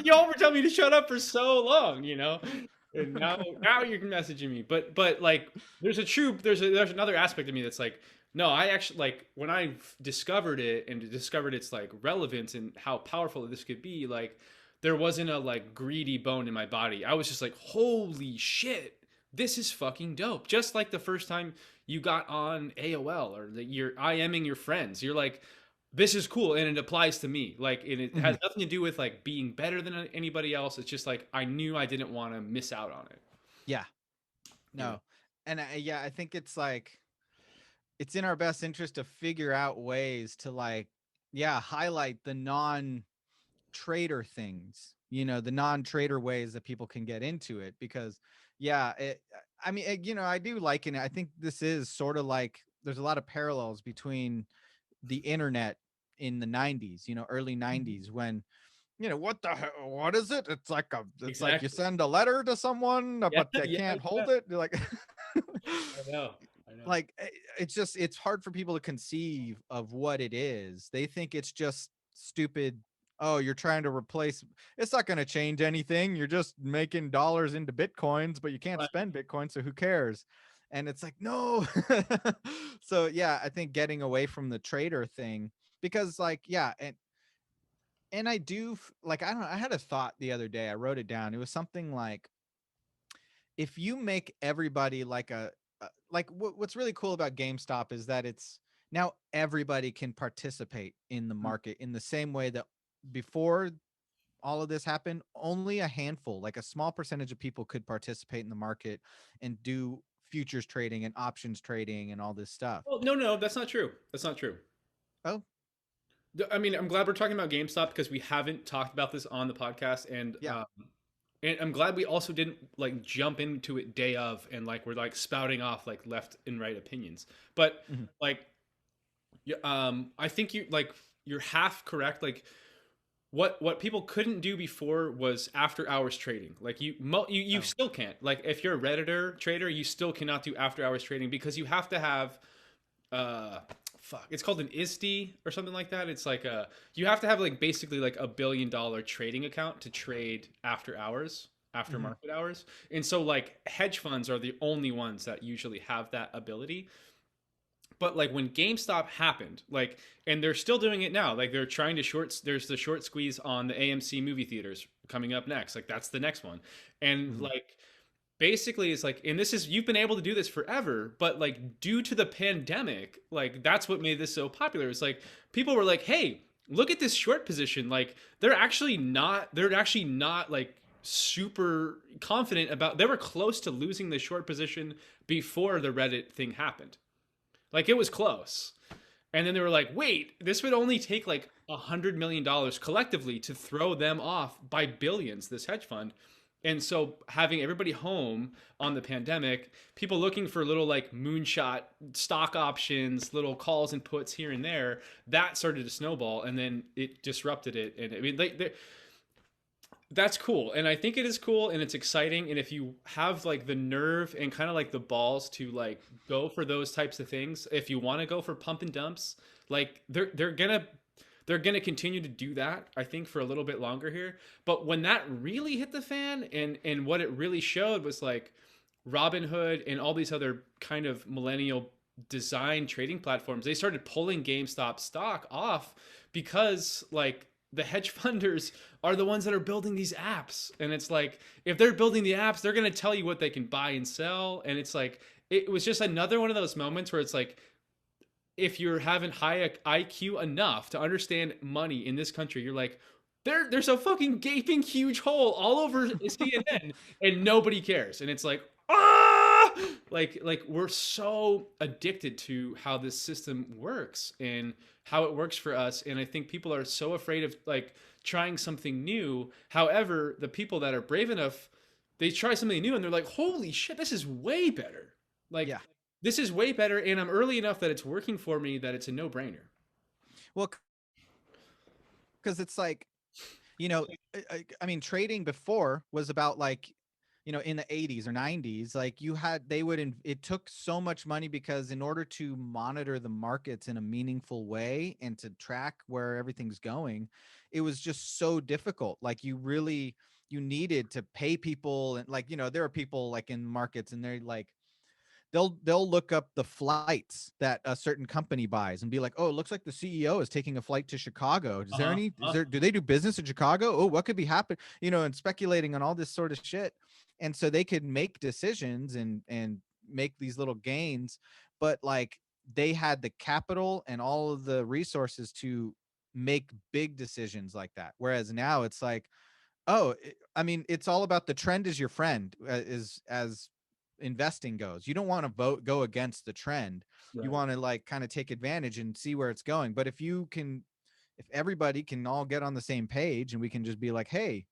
y'all were telling me to shut up for so long, and now you're messaging me, but like there's another aspect of me that's like, no, I actually like when I discovered it and discovered its like relevance and how powerful this could be, like there wasn't a like greedy bone in my body. I was just like, holy shit, this is fucking dope. Just like the first time you got on AOL or that you're IMing your friends. You're like, this is cool and it applies to me. Like, and it Mhm. has nothing to do with like being better than anybody else. It's just like I knew I didn't want to miss out on it. Yeah. You know? No. And yeah, I think it's like it's in our best interest to figure out ways to like, yeah, highlight the non-trader things, the non-trader ways that people can get into it. Because yeah, I mean, I do liken it. I think this is sort of like there's a lot of parallels between the internet in the 90s, early 90s, when what the hell, what is it? It's like you Exactly. send a letter to someone, Yeah. but they Yeah. can't Yeah. hold it. You're like I know. I know. like it's hard for people to conceive of what it is. They think it's just stupid. Oh, you're trying to replace, it's not going to change anything. You're just making dollars into bitcoins, but you can't Right. spend bitcoin, so who cares? And it's like, no. So yeah, I think getting away from the trader thing, because like, yeah, and I do like, I don't know, I had a thought the other day. I wrote it down. It was something like, if you make everybody like like what's really cool about GameStop is that it's now everybody can participate in the market in the same way that before all of this happened, only a handful, like a small percentage of people could participate in the market and do futures trading and options trading and all this stuff. Well, no, no, that's not true. That's not true. Oh, I mean, I'm glad we're talking about GameStop because we haven't talked about this on the podcast, yeah. and I'm glad we also didn't like jump into it day of and like we're like spouting off like left and right opinions. But Mhm. like, I think you're half correct. Like, what people couldn't do before was after hours trading. Like you Oh. still can't. Like if you're a Redditor trader, you still cannot do after hours trading because you have to have uh fuck, it's called an ISD or something like that. It's like you have to have like basically like $1 billion trading account to trade after hours, after Mhm. market hours. And so like hedge funds are the only ones that usually have that ability. But like when GameStop happened, like, and they're still doing it now, like they're trying to short, there's the short squeeze on the AMC movie theaters coming up next. Like that's the next one. And Mhm. like basically it's like, and this is, you've been able to do this forever, but like due to the pandemic, like that's what made this so popular. It's like people were like, hey, look at this short position. Like they're actually not like super confident about, they were close to losing the short position before the Reddit thing happened. Like it was close. And then they were like, wait, this would only take like $100 million collectively to throw them off by billions, this hedge fund. And so having everybody home on the pandemic, people looking for little like moonshot stock options, little calls and puts here and there, that started to snowball and then it disrupted it. And I mean, that's cool, and I think it is cool and it's exciting, and if you have like the nerve and kind of like the balls to like go for those types of things, if you want to go for pump and dumps, like they're gonna continue to do that, I think, for a little bit longer here. But when that really hit the fan, and what it really showed was like Robinhood and all these other kind of millennial design trading platforms, they started pulling GameStop stock off because like the hedge funders are the ones that are building these apps. And it's like, if they're building the apps, they're going to tell you what they can buy and sell. And it's like, it was just another one of those moments where it's like, if you're having high IQ enough to understand money in this country, you're like, there's a fucking gaping huge hole all over CNN and nobody cares. And it's like, ah, like we're so addicted to how this system works and how it works for us. And I think people are so afraid of like trying something new. However, the people that are brave enough, they try something new and they're like, holy shit, this is way better. Like Yeah. this is way better, and I'm early enough that it's working for me that it's a no-brainer. Well, because it's like, I mean, trading before was about like, in the 80s or 90s, like it took so much money because in order to monitor the markets in a meaningful way and to track where everything's going, it was just so difficult. Like you needed to pay people, and like, there are people like in markets and they're like, they'll look up the flights that a certain company buys and be like, oh, it looks like the CEO is taking a flight to Chicago. Uh-huh. Do they do business in Chicago? Oh, what could be happening? And speculating on all this sort of shit. And so they could make decisions and make these little gains. But like they had the capital and all of the resources to make big decisions like that. Whereas now it's like, oh, I mean, it's all about the trend is your friend, is as investing goes. You don't want to go against the trend. You Right. want to like kind of take advantage and see where it's going. But if everybody can all get on the same page and we can just be like, hey,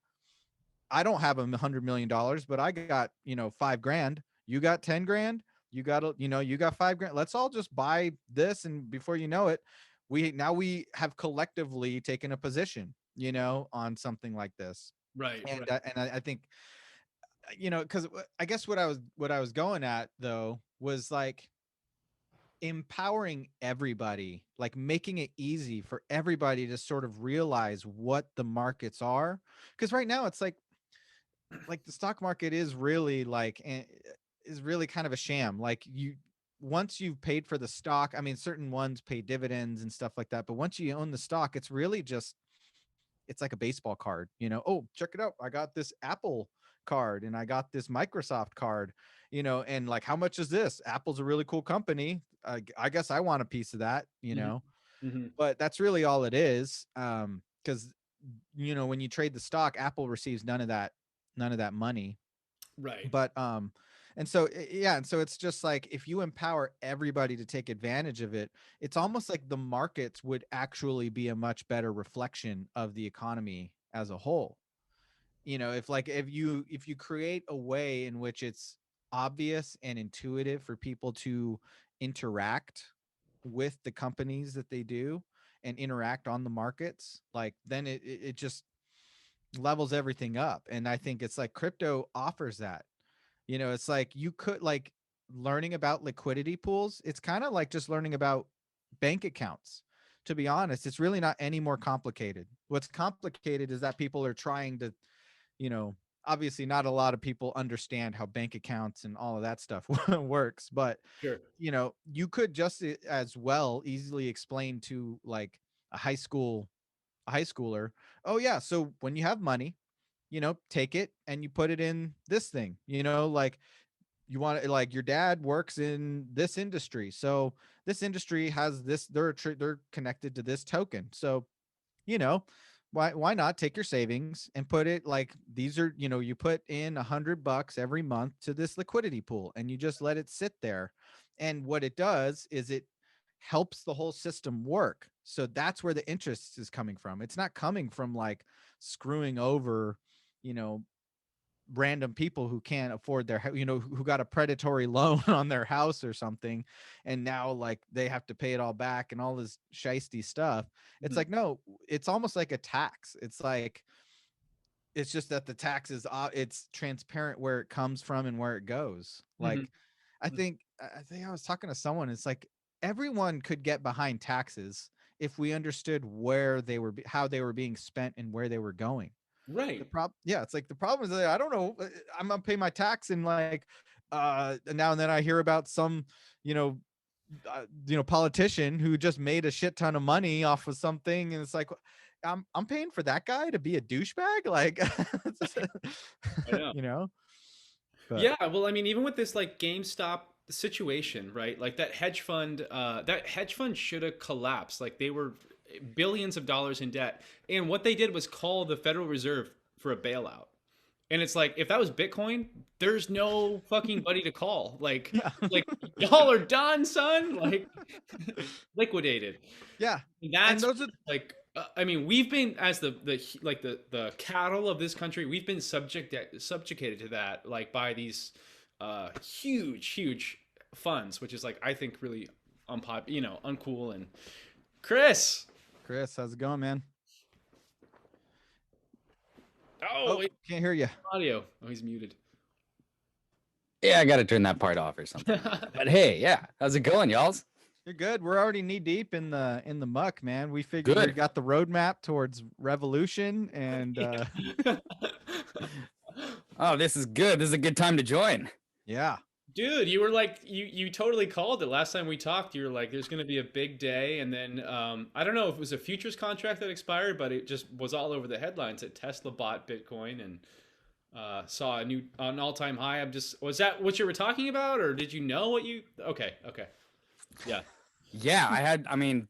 I don't have $100 million, but I got, 5 grand. You got 10 grand. You got, you got 5 grand. Let's all just buy this. And before you know it, we have collectively taken a position, on something like this. Right. And, Right. I think, cause I guess what I was going at though, was like empowering everybody, like making it easy for everybody to sort of realize what the markets are. Cause right now it's like the stock market is really is really kind of a sham. Like once you've paid for the stock, I mean, certain ones pay dividends and stuff like that, but once you own the stock, it's really just, it's like a baseball card, oh, check it out, I got this Apple card and I got this Microsoft card, and like, how much is this? Apple's a really cool company. I guess I want a piece of that, Hmm. Hmm. but that's really all it is. Because when you trade the stock, Apple receives none of that money. Right. But and so yeah, and so it's just like, if you empower everybody to take advantage of it, it's almost like the markets would actually be a much better reflection of the economy as a whole. If you create a way in which it's obvious and intuitive for people to interact with the companies that they do and interact on the markets, like, then it just levels everything up. And I think it's like crypto offers that. It's like, you could like, learning about liquidity pools, it's kind of like just learning about bank accounts. To be honest, it's really not any more complicated. What's complicated is that people are trying to, you know, obviously not a lot of people understand how bank accounts and all of that stuff works, but Sure. you could just as well easily explain to like a high schooler, oh yeah, so when you have money, take it and you put it in this thing, like, you want to, like, your dad works in this industry, so this industry has this, they're connected to this token, so you know why not take your savings and put it, like, these are, you put in $100 every month to this liquidity pool and you just let it sit there. And what it does is it helps the whole system work. So that's where the interest is coming from. It's not coming from like screwing over, you know random people who can't afford their, who got a predatory loan on their house or something, and now like they have to pay it all back and all this shisty stuff. It's Mhm. like, no, it's almost like a tax. It's like, it's just that the tax is, it's transparent where it comes from and where it goes. Mhm. Like, I think I was talking to someone, it's like, everyone could get behind taxes if we understood where they were, how they were being spent and where they were going. Right. Yeah, it's like, the problem is that I don't know, I'm gonna pay my tax, and like, now and then I hear about some, you know politician who just made a shit ton of money off of something, and it's like, I'm paying for that guy to be a douchebag, like, I know. you know but Yeah, well, I mean, even with this like GameStop situation, right? Like that hedge fund should have collapsed. Like they were billions of dollars in debt, and what they did was call the Federal Reserve for a bailout. And it's like, if that was Bitcoin, there's no fucking buddy to call. yeah. Like y'all are done, son. Like liquidated. Yeah, And and that's those are, like, I mean, we've been as the cattle of this country. We've been subjugated to that, like by these huge funds, which is like, I think really uncool. And Chris, Chris, how's it going, man? oh, Oh, wait, can't hear you. audio. Oh, he's muted. Yeah, I got to turn that part off or something. But hey, yeah, how's it going, y'all? You're good. We're already knee deep in the muck, man. We figured we Good. got the roadmap towards revolution, and Oh, this is good. This is a good time to join. yeah. Dude, you were like, you totally called it last time we talked. You were like, there's going to be a big day, and then I don't know if it was a futures contract that expired, but it just was all over the headlines that Tesla bought Bitcoin and saw an all-time high. Was that what you were talking about, or did you know what you? Okay, yeah. Yeah, I mean,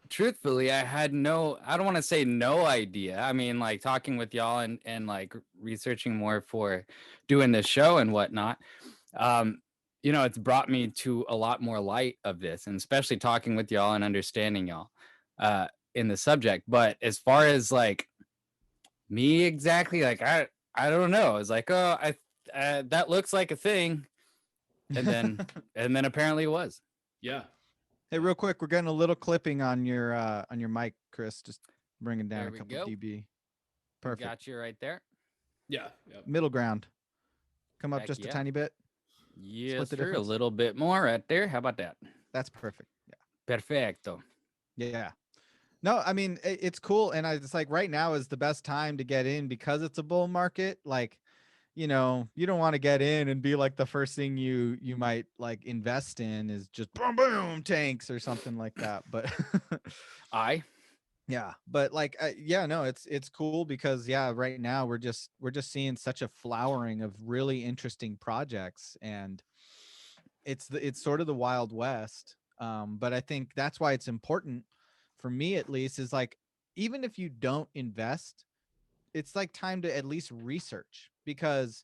truthfully, I don't want to say no idea. I mean, like talking with y'all and like researching more for doing this show and whatnot. Um, it's brought me to a lot more light of this, and especially talking with y'all and understanding y'all in the subject. But as far as like me exactly, like I don't know. It's like, oh, that looks like a thing, and then apparently it was. Yeah. Hey, real quick, we're getting a little clipping on your mic, Chris. Just bring it down There a we couple go. dB. Perfect. Got you right there. Yeah. Yep. Middle ground. Come up Heck just a yeah. tiny bit. Yes, Split the sir. A difference. little bit more right there. How about that? That's perfect. Yeah. Perfecto. Yeah. No, I mean it's cool, and it's like right now is the best time to get in because it's a bull market. Like, you don't want to get in and be like the first thing you might like invest in is just boom boom tanks or something like that. But yeah, but like yeah, no, it's cool because yeah, right now we're just seeing such a flowering of really interesting projects, and it's sort of the Wild West. But I think that's why it's important for me, at least, is like even if you don't invest, it's like time to at least research, because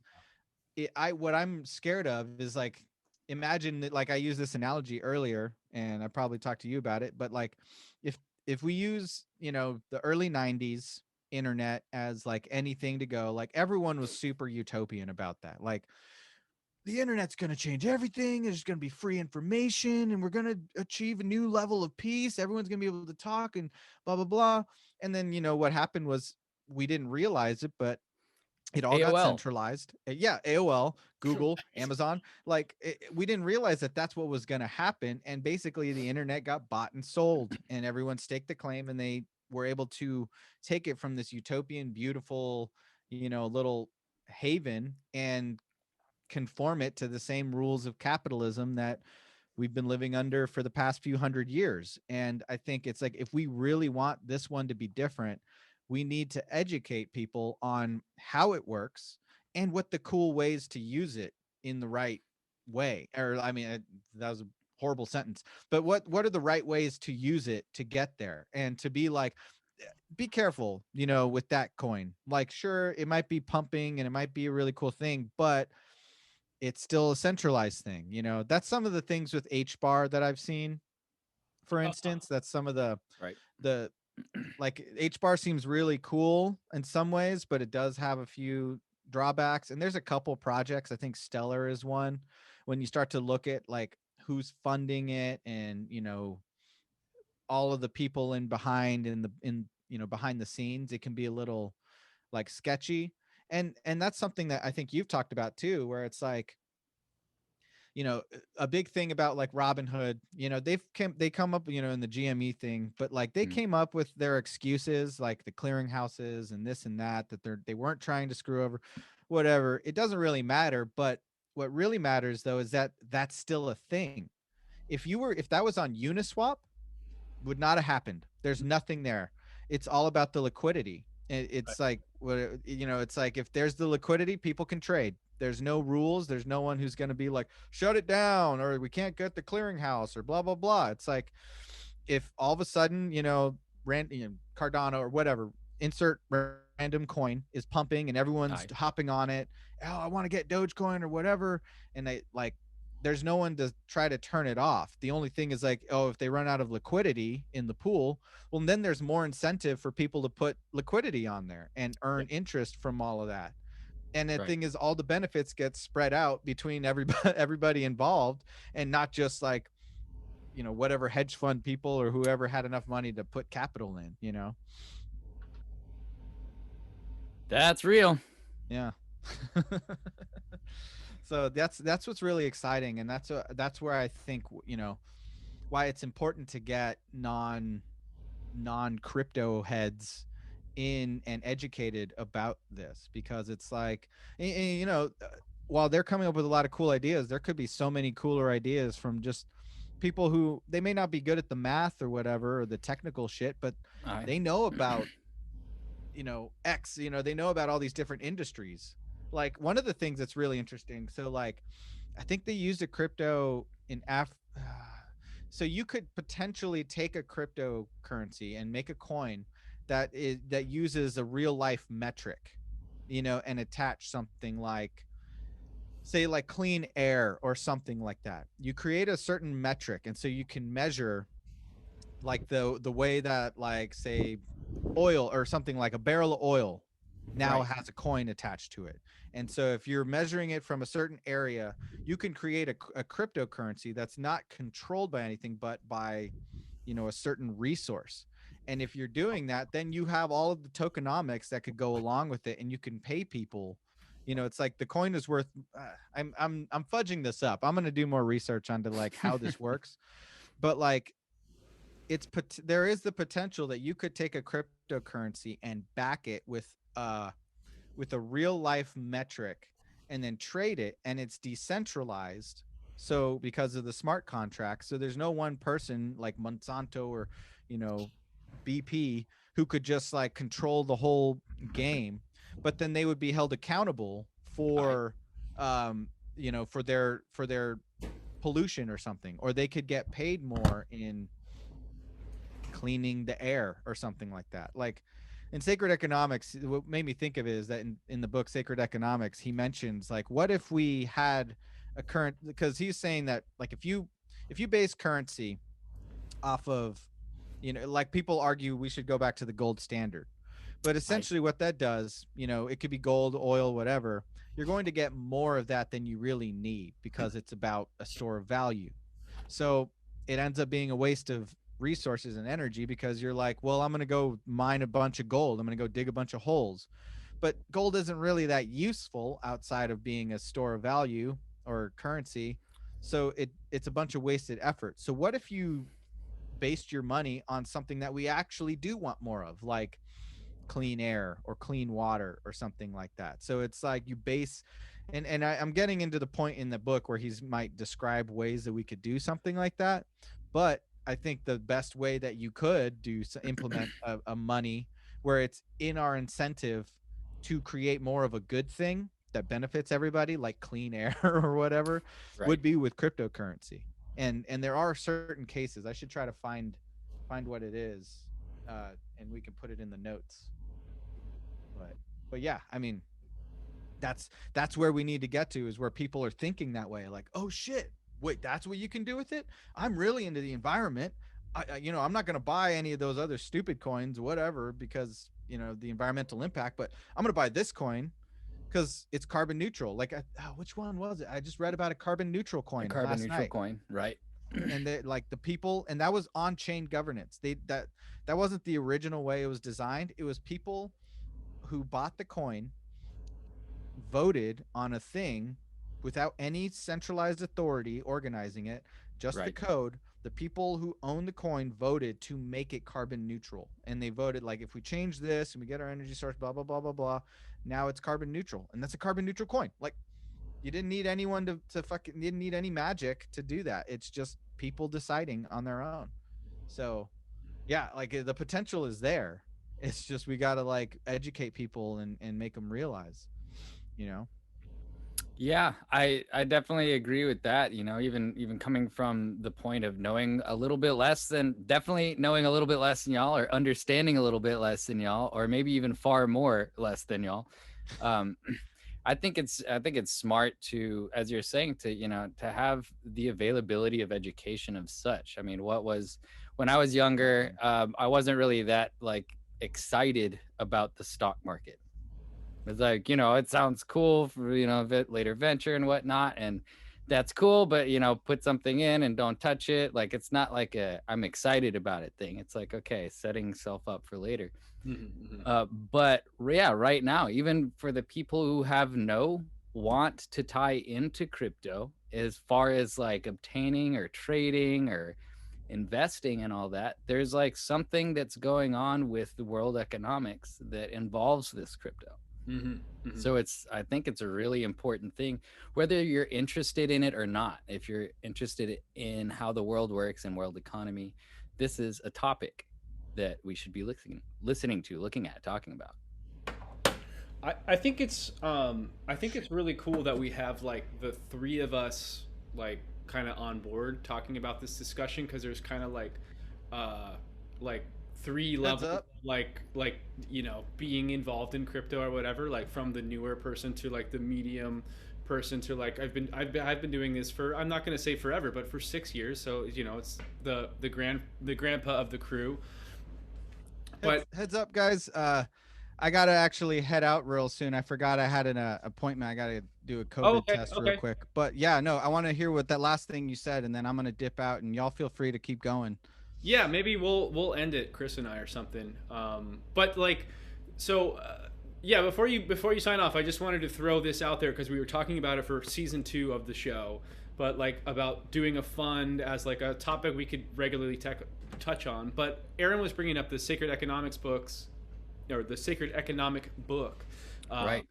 what I'm scared of is like, imagine that, like I used this analogy earlier and I probably talked to you about it, but like if we use, the early 90s internet as like anything to go, like everyone was super utopian about that. Like the internet's going to change everything. There's going to be free information and we're going to achieve a new level of peace. Everyone's going to be able to talk and blah, blah, blah. And then, what happened was we didn't realize it, but it all got AOL. centralized. Yeah, AOL, Google, Amazon. Like we didn't realize that that's what was going to happen. And basically the internet got bought and sold and everyone staked the claim and they were able to take it from this utopian, beautiful, little haven and conform it to the same rules of capitalism that we've been living under for the past few hundred years. And I think it's like, if we really want this one to be different, we need to educate people on how it works and what the cool ways to use it in the right way. Or, I mean, that was a horrible sentence, but what are the right ways to use it to get there, and to be like, be careful, with that coin. Like, sure, it might be pumping and it might be a really cool thing, but it's still a centralized thing. That's some of the things with HBAR that I've seen. For instance, that's some of Right. the like HBAR seems really cool in some ways, but it does have a few drawbacks. And there's a couple projects. I think Stellar is one. When you start to look at like who's funding it and, all of the people behind the scenes, it can be a little like sketchy. And that's something that I think you've talked about too, where it's like, a big thing about like Robinhood, they come up, in the GME thing, but like they came up with their excuses, like the clearinghouses and this and that they weren't trying to screw over, whatever. It doesn't really matter. But what really matters though is that that's still a thing. If that was on Uniswap, would not have happened. There's nothing there. It's all about the liquidity. It's like it's like if there's the liquidity, people can trade. There's no rules. There's no one who's going to be like, shut it down, or we can't get the clearinghouse, or blah blah blah. It's like if all of a sudden, Cardano or whatever, insert random coin is pumping and everyone's hopping on it. Oh, I want to get Dogecoin or whatever, and they like, there's no one to try to turn it off. The only thing is like, oh, if they run out of liquidity in the pool, well, then there's more incentive for people to put liquidity on there and earn interest from all of that. And the thing is, all the benefits get spread out between everybody involved, and not just like, whatever hedge fund people or whoever had enough money to put capital in. That's real. Yeah. So that's what's really exciting, and that's where I think why it's important to get non crypto heads in and educated about this, because it's like, while they're coming up with a lot of cool ideas, there could be so many cooler ideas from just people who they may not be good at the math or whatever, or the technical shit, but they know about X, they know about all these different industries. Like one of the things that's really interesting, so like I think they used a crypto in So you could potentially take a cryptocurrency and make a coin that uses a real life metric, and attach something like, say, like clean air or something like that. You create a certain metric, and so you can measure like the way that, like, say, oil or something, like a barrel of oil now Right. has a coin attached to it. And so if you're measuring it from a certain area, you can create a cryptocurrency that's not controlled by anything but by, a certain resource. And if you're doing that, then you have all of the tokenomics that could go along with it, and you can pay people. It's like the coin is worth. I'm fudging this up. I'm going to do more research onto like how this works, but like there is the potential that you could take a cryptocurrency and back it with a real life metric, and then trade it, and it's decentralized. So because of the smart contract, so there's no one person like Monsanto or, BP, who could just like control the whole game, but then they would be held accountable I for, for their pollution or something, or they could get paid more in cleaning the air or something like that. Like in Sacred Economics, what made me think of it is that in the book Sacred Economics, he mentions like, what if we had a current, because he's saying that like if you base currency off of, like people argue we should go back to the gold standard. But essentially what that does, it could be gold, oil, whatever. You're going to get more of that than you really need because it's about a store of value. So it ends up being a waste of resources and energy because you're like, well, I'm going to go mine a bunch of gold. I'm going to go dig a bunch of holes. But gold isn't really that useful outside of being a store of value or currency. So it's a bunch of wasted effort. So what if you based your money on something that we actually do want more of, like clean air or clean water or something like that? So it's like you base, and I'm getting into the point in the book where he's might describe ways that we could do something like that. But I think the best way that you could implement a money where it's in our incentive to create more of a good thing that benefits everybody, like clean air or whatever, Right. would be with cryptocurrency. And there are certain cases. I should try to find what it is, and we can put it in the notes. But yeah, I mean, that's where we need to get to, is where people are thinking that way, like, oh shit, wait, that's what you can do with it. I'm really into the environment. I'm not going to buy any of those other stupid coins, whatever, because the environmental impact, but I'm going to buy this coin because it's carbon neutral. Like, which one was it? I just read about a carbon neutral coin A carbon last neutral night. coin, right? And they, like, the people, and that was on-chain governance. That wasn't the original way it was designed. It was people who bought the coin, voted on a thing without any centralized authority organizing it, just the Right. code. The people who own the coin voted to make it carbon neutral, and they voted like, if we change this and we get our energy source, blah blah blah blah blah, now it's carbon neutral, and that's a carbon neutral coin. Like, you didn't need anyone to fucking, you didn't need any magic to do that. It's just people deciding on their own. So yeah, like the potential is there. It's just we got to like educate people and make them realize, Yeah, I definitely agree with that. Even coming from the point of knowing a little bit less than, definitely knowing a little bit less than y'all, or understanding a little bit less than y'all, or maybe even far more less than y'all. I think it's smart to, as you're saying, to have the availability of education of such. I mean, when I was younger, I wasn't really that like excited about the stock market. It's like, it sounds cool for, later venture and whatnot. And that's cool, but, put something in and don't touch it. Like, it's not like I'm excited about it thing. It's like, okay, setting self up for later. But yeah, right now, even for the people who have no want to tie into crypto, as far as like obtaining or trading or investing and all that, there's like something that's going on with the world economics that involves this crypto. So I think it's a really important thing, whether you're interested in it or not. If you're interested in how the world works and world economy, this is a topic that we should be listening to, looking at, talking about. I think it's really cool that we have like the three of us like kind of on board talking about this discussion, because there's kind of uh like three Heads levels, up. like you know, being involved in crypto or whatever, like from the newer person to like the medium person to like I've been doing this for, I'm not going to say forever, but for 6 years. So you know, it's the grandpa of the crew. But Heads up, guys. I gotta actually head out real soon. I forgot I had an appointment. I gotta do a oh, COVID okay, test real okay. quick. But yeah, no, I want to hear what that last thing you said, and then I'm gonna dip out, and y'all feel free to keep going. Yeah, maybe we'll end it, Chris and I, or something. But like, so yeah, before you sign off, I just wanted to throw this out there because we were talking about it for season 2 of the show, but like about doing a fund as like a topic we could regularly touch on. But Aaron was bringing up the Sacred Economics books, or the Sacred Economic book, Right.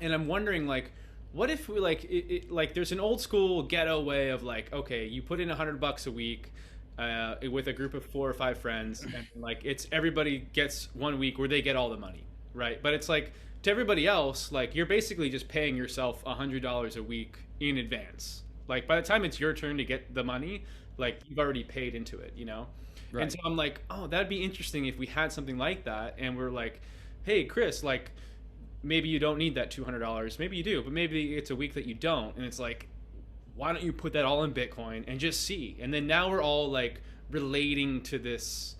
and I'm wondering like, what if we like like there's an old school ghetto way of like, okay, you put in $100 a week with a group of 4 or 5 friends, and like it's everybody gets 1 week where they get all the money, right? But it's like to everybody else, like you're basically just paying yourself $100 a week in advance. Like by the time it's your turn to get the money, like you've already paid into it, you know? And Right. so I'm like, oh, that'd be interesting if we had something like that, and we're like, hey, Chris, like maybe you don't need that $200, maybe you do, but maybe it's a week that you don't, and it's like, why don't you put that all in Bitcoin and just see? And then now we're all like relating to this,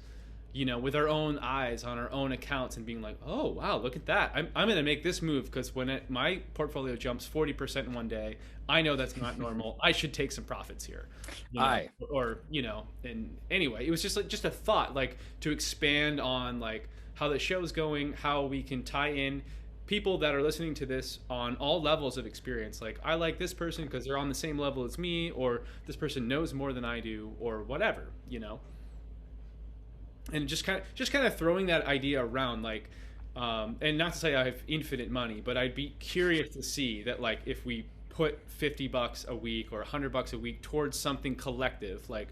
you know, with our own eyes on our own accounts and being like, oh wow, look at that. I'm going to make this move because when my portfolio jumps 40% in one day, I know that's not normal. I should take some profits here. You know? Aye. Or, you know, and anyway, it was just like just a thought, like to expand on like how the show's going, how we can tie in people that are listening to this on all levels of experience. Like I like this person because they're on the same level as me, or this person knows more than I do, or whatever, you know. And just kind of throwing that idea around, like, and not to say I have infinite money, but I'd be curious to see that, like, if we put $50 a week or $100 a week towards something collective, like,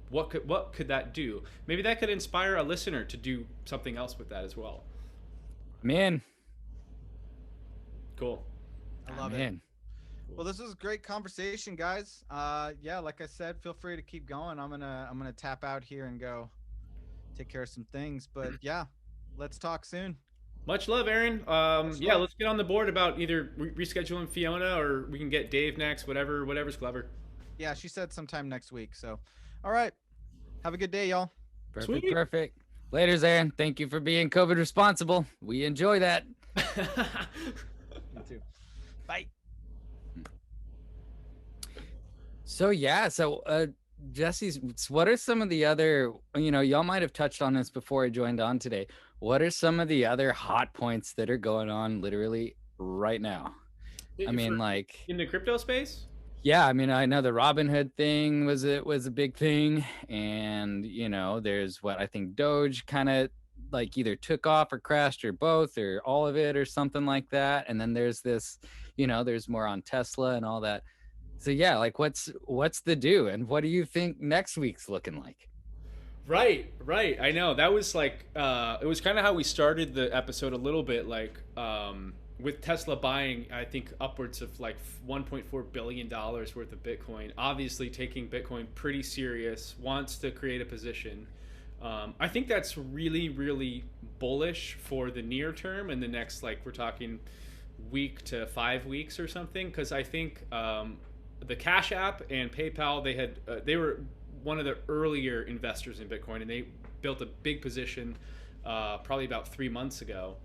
what could that do? Maybe that could inspire a listener to do something else with that as well. Man. Cool. I love it. Man. Well, this was a great conversation, guys. Yeah, like I said, feel free to keep going. I'm gonna tap out here and go take care of some things. But yeah, let's talk soon. Much love, Aaron. Yeah, let's get on the board about either rescheduling Fiona, or we can get Dave next. Whatever's clever. Yeah, she said sometime next week. So, all right. Have a good day, y'all. Perfect. Sweet. Perfect. Laters, Aaron. Thank you for being COVID responsible. We enjoy that. You too. Bye. So yeah, Jesse, what are some of the other, you know, y'all might have touched on this before I joined on today. What are some of the other hot points that are going on literally right now? I mean, like in the crypto space. Yeah, I mean, I know the Robinhood thing was a big thing, and you know, there's what I think Doge kind of like either took off or crashed or both or all of it or something like that. And then there's this, you know, there's more on Tesla and all that. So yeah, like what's the do, and what do you think next week's looking like? Right. I know that was like it was kind of how we started the episode a little bit, like with Tesla buying, I think upwards of like $1.4 billion worth of Bitcoin, obviously taking Bitcoin pretty serious, wants to create a position. I think that's really, really bullish for the near term and the next, like we're talking week to 5 weeks or something, because I think the Cash App and PayPal, they were one of the earlier investors in Bitcoin, and they built a big position probably about 3 months ago.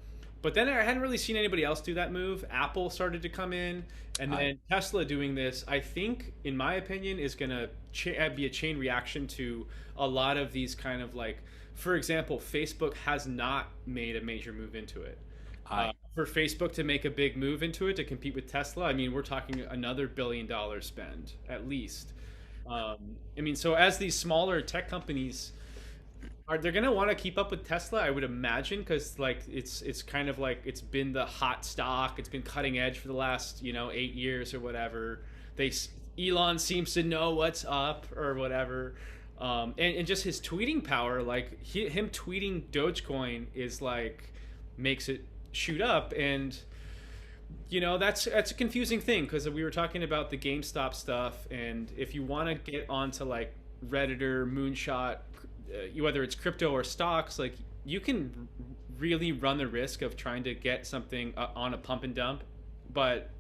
But then I hadn't really seen anybody else do that move. Apple started to come in, and then Tesla doing this, I think, in my opinion, is going to be a chain reaction to a lot of these kind of like, for example, Facebook has not made a major move into it. For Facebook to make a big move into it to compete with Tesla, I mean, we're talking another $1 billion spend at least. I mean, so as these smaller tech companies they're going to want to keep up with Tesla, I would imagine, because like it's kind of like it's been the hot stock, it's been cutting edge for the last 8 years or whatever. Elon seems to know what's up or whatever, and just his tweeting power, like him tweeting Dogecoin is like makes it shoot up. And You know, that's a confusing thing because we were talking about the GameStop stuff, and if you want to get onto like Redditor, Moonshot, whether it's crypto or stocks, like you can really run the risk of trying to get something on a pump and dump, but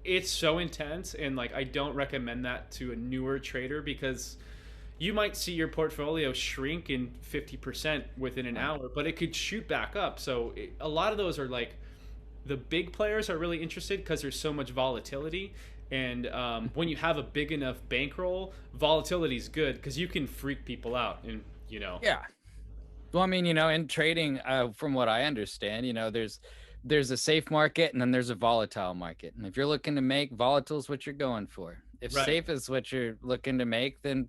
it's so intense, and like I don't recommend that to a newer trader because you might see your portfolio shrink in 50% within an hour, but it could shoot back up. So a lot of those are like the big players are really interested because there's so much volatility. And when you have a big enough bankroll, volatility is good because you can freak people out. And, you know. Yeah. Well, I mean, in trading, from what I understand, there's a safe market and then there's a volatile market. And if you're looking to make, volatile is what you're going for. If Right. safe is what you're looking to make, then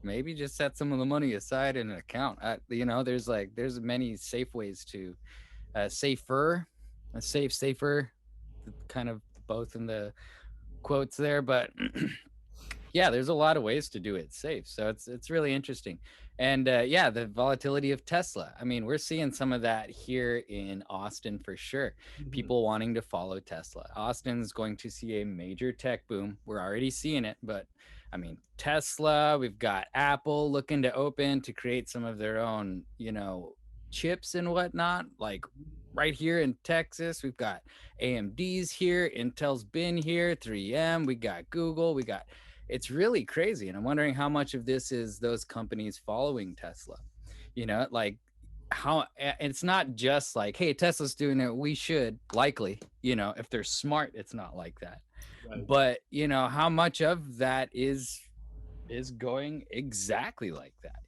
maybe just set some of the money aside in an account. There's many safe ways to safer, kind of both in the quotes there, but yeah, there's a lot of ways to do it safe. So it's really interesting. And yeah, the volatility of Tesla. I mean, we're seeing some of that here in Austin for sure. People wanting to follow Tesla. Austin's going to see a major tech boom. We're already seeing it, but I mean, Tesla, we've got Apple looking to open to create some of their own, chips and whatnot. Like right here in Texas, we've got AMD's here, Intel's been here, 3M, we got Google, it's really crazy. And I'm wondering how much of this is those companies following Tesla, like how it's not just like, hey, Tesla's doing it, we should likely, if they're smart, it's not like that. Right. But how much of that is going exactly like that,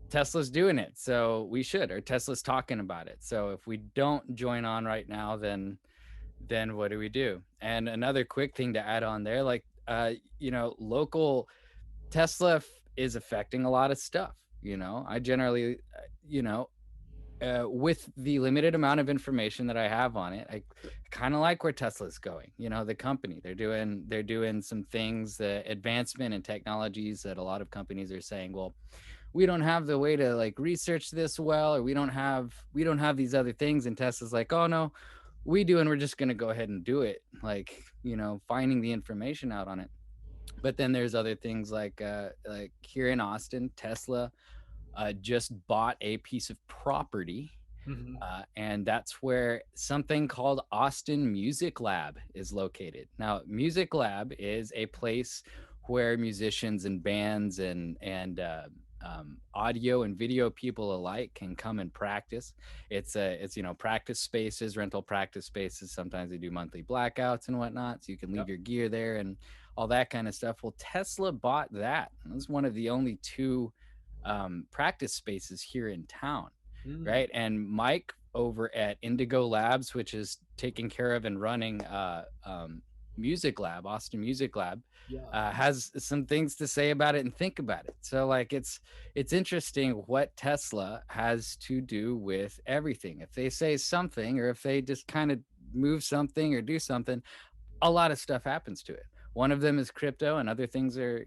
Tesla's doing it, so we should, or Tesla's talking about it. So if we don't join on right now, then what do we do? And another quick thing to add on there, like, local Tesla is affecting a lot of stuff. I generally, with the limited amount of information that I have on it, I kind of like where Tesla's going. The company, they're doing some things, the advancement in technologies that a lot of companies are saying, well, we don't have the way to like research this well, or we don't have these other things. And Tesla's like, oh no, we do, and we're just going to go ahead and do it, like, finding the information out on it. But then there's other things like here in Austin, Tesla just bought a piece of property, and that's where something called Austin MusicLab is located. Now, MusicLab is a place where musicians and bands and audio and video people alike can come and practice. It's practice spaces, rental practice spaces. Sometimes they do monthly blackouts and whatnot, so you can leave your gear there and all that kind of stuff. Well, Tesla bought that. It was one of the only two practice spaces here in town, right? And Mike over at Indigo Labs, which is taking care of and running MusicLab, Austin MusicLab, has some things to say about it and think about it. So like it's interesting what Tesla has to do with everything. If they say something, or if they just kind of move something or do something, a lot of stuff happens to it. One of them is crypto, and other things are,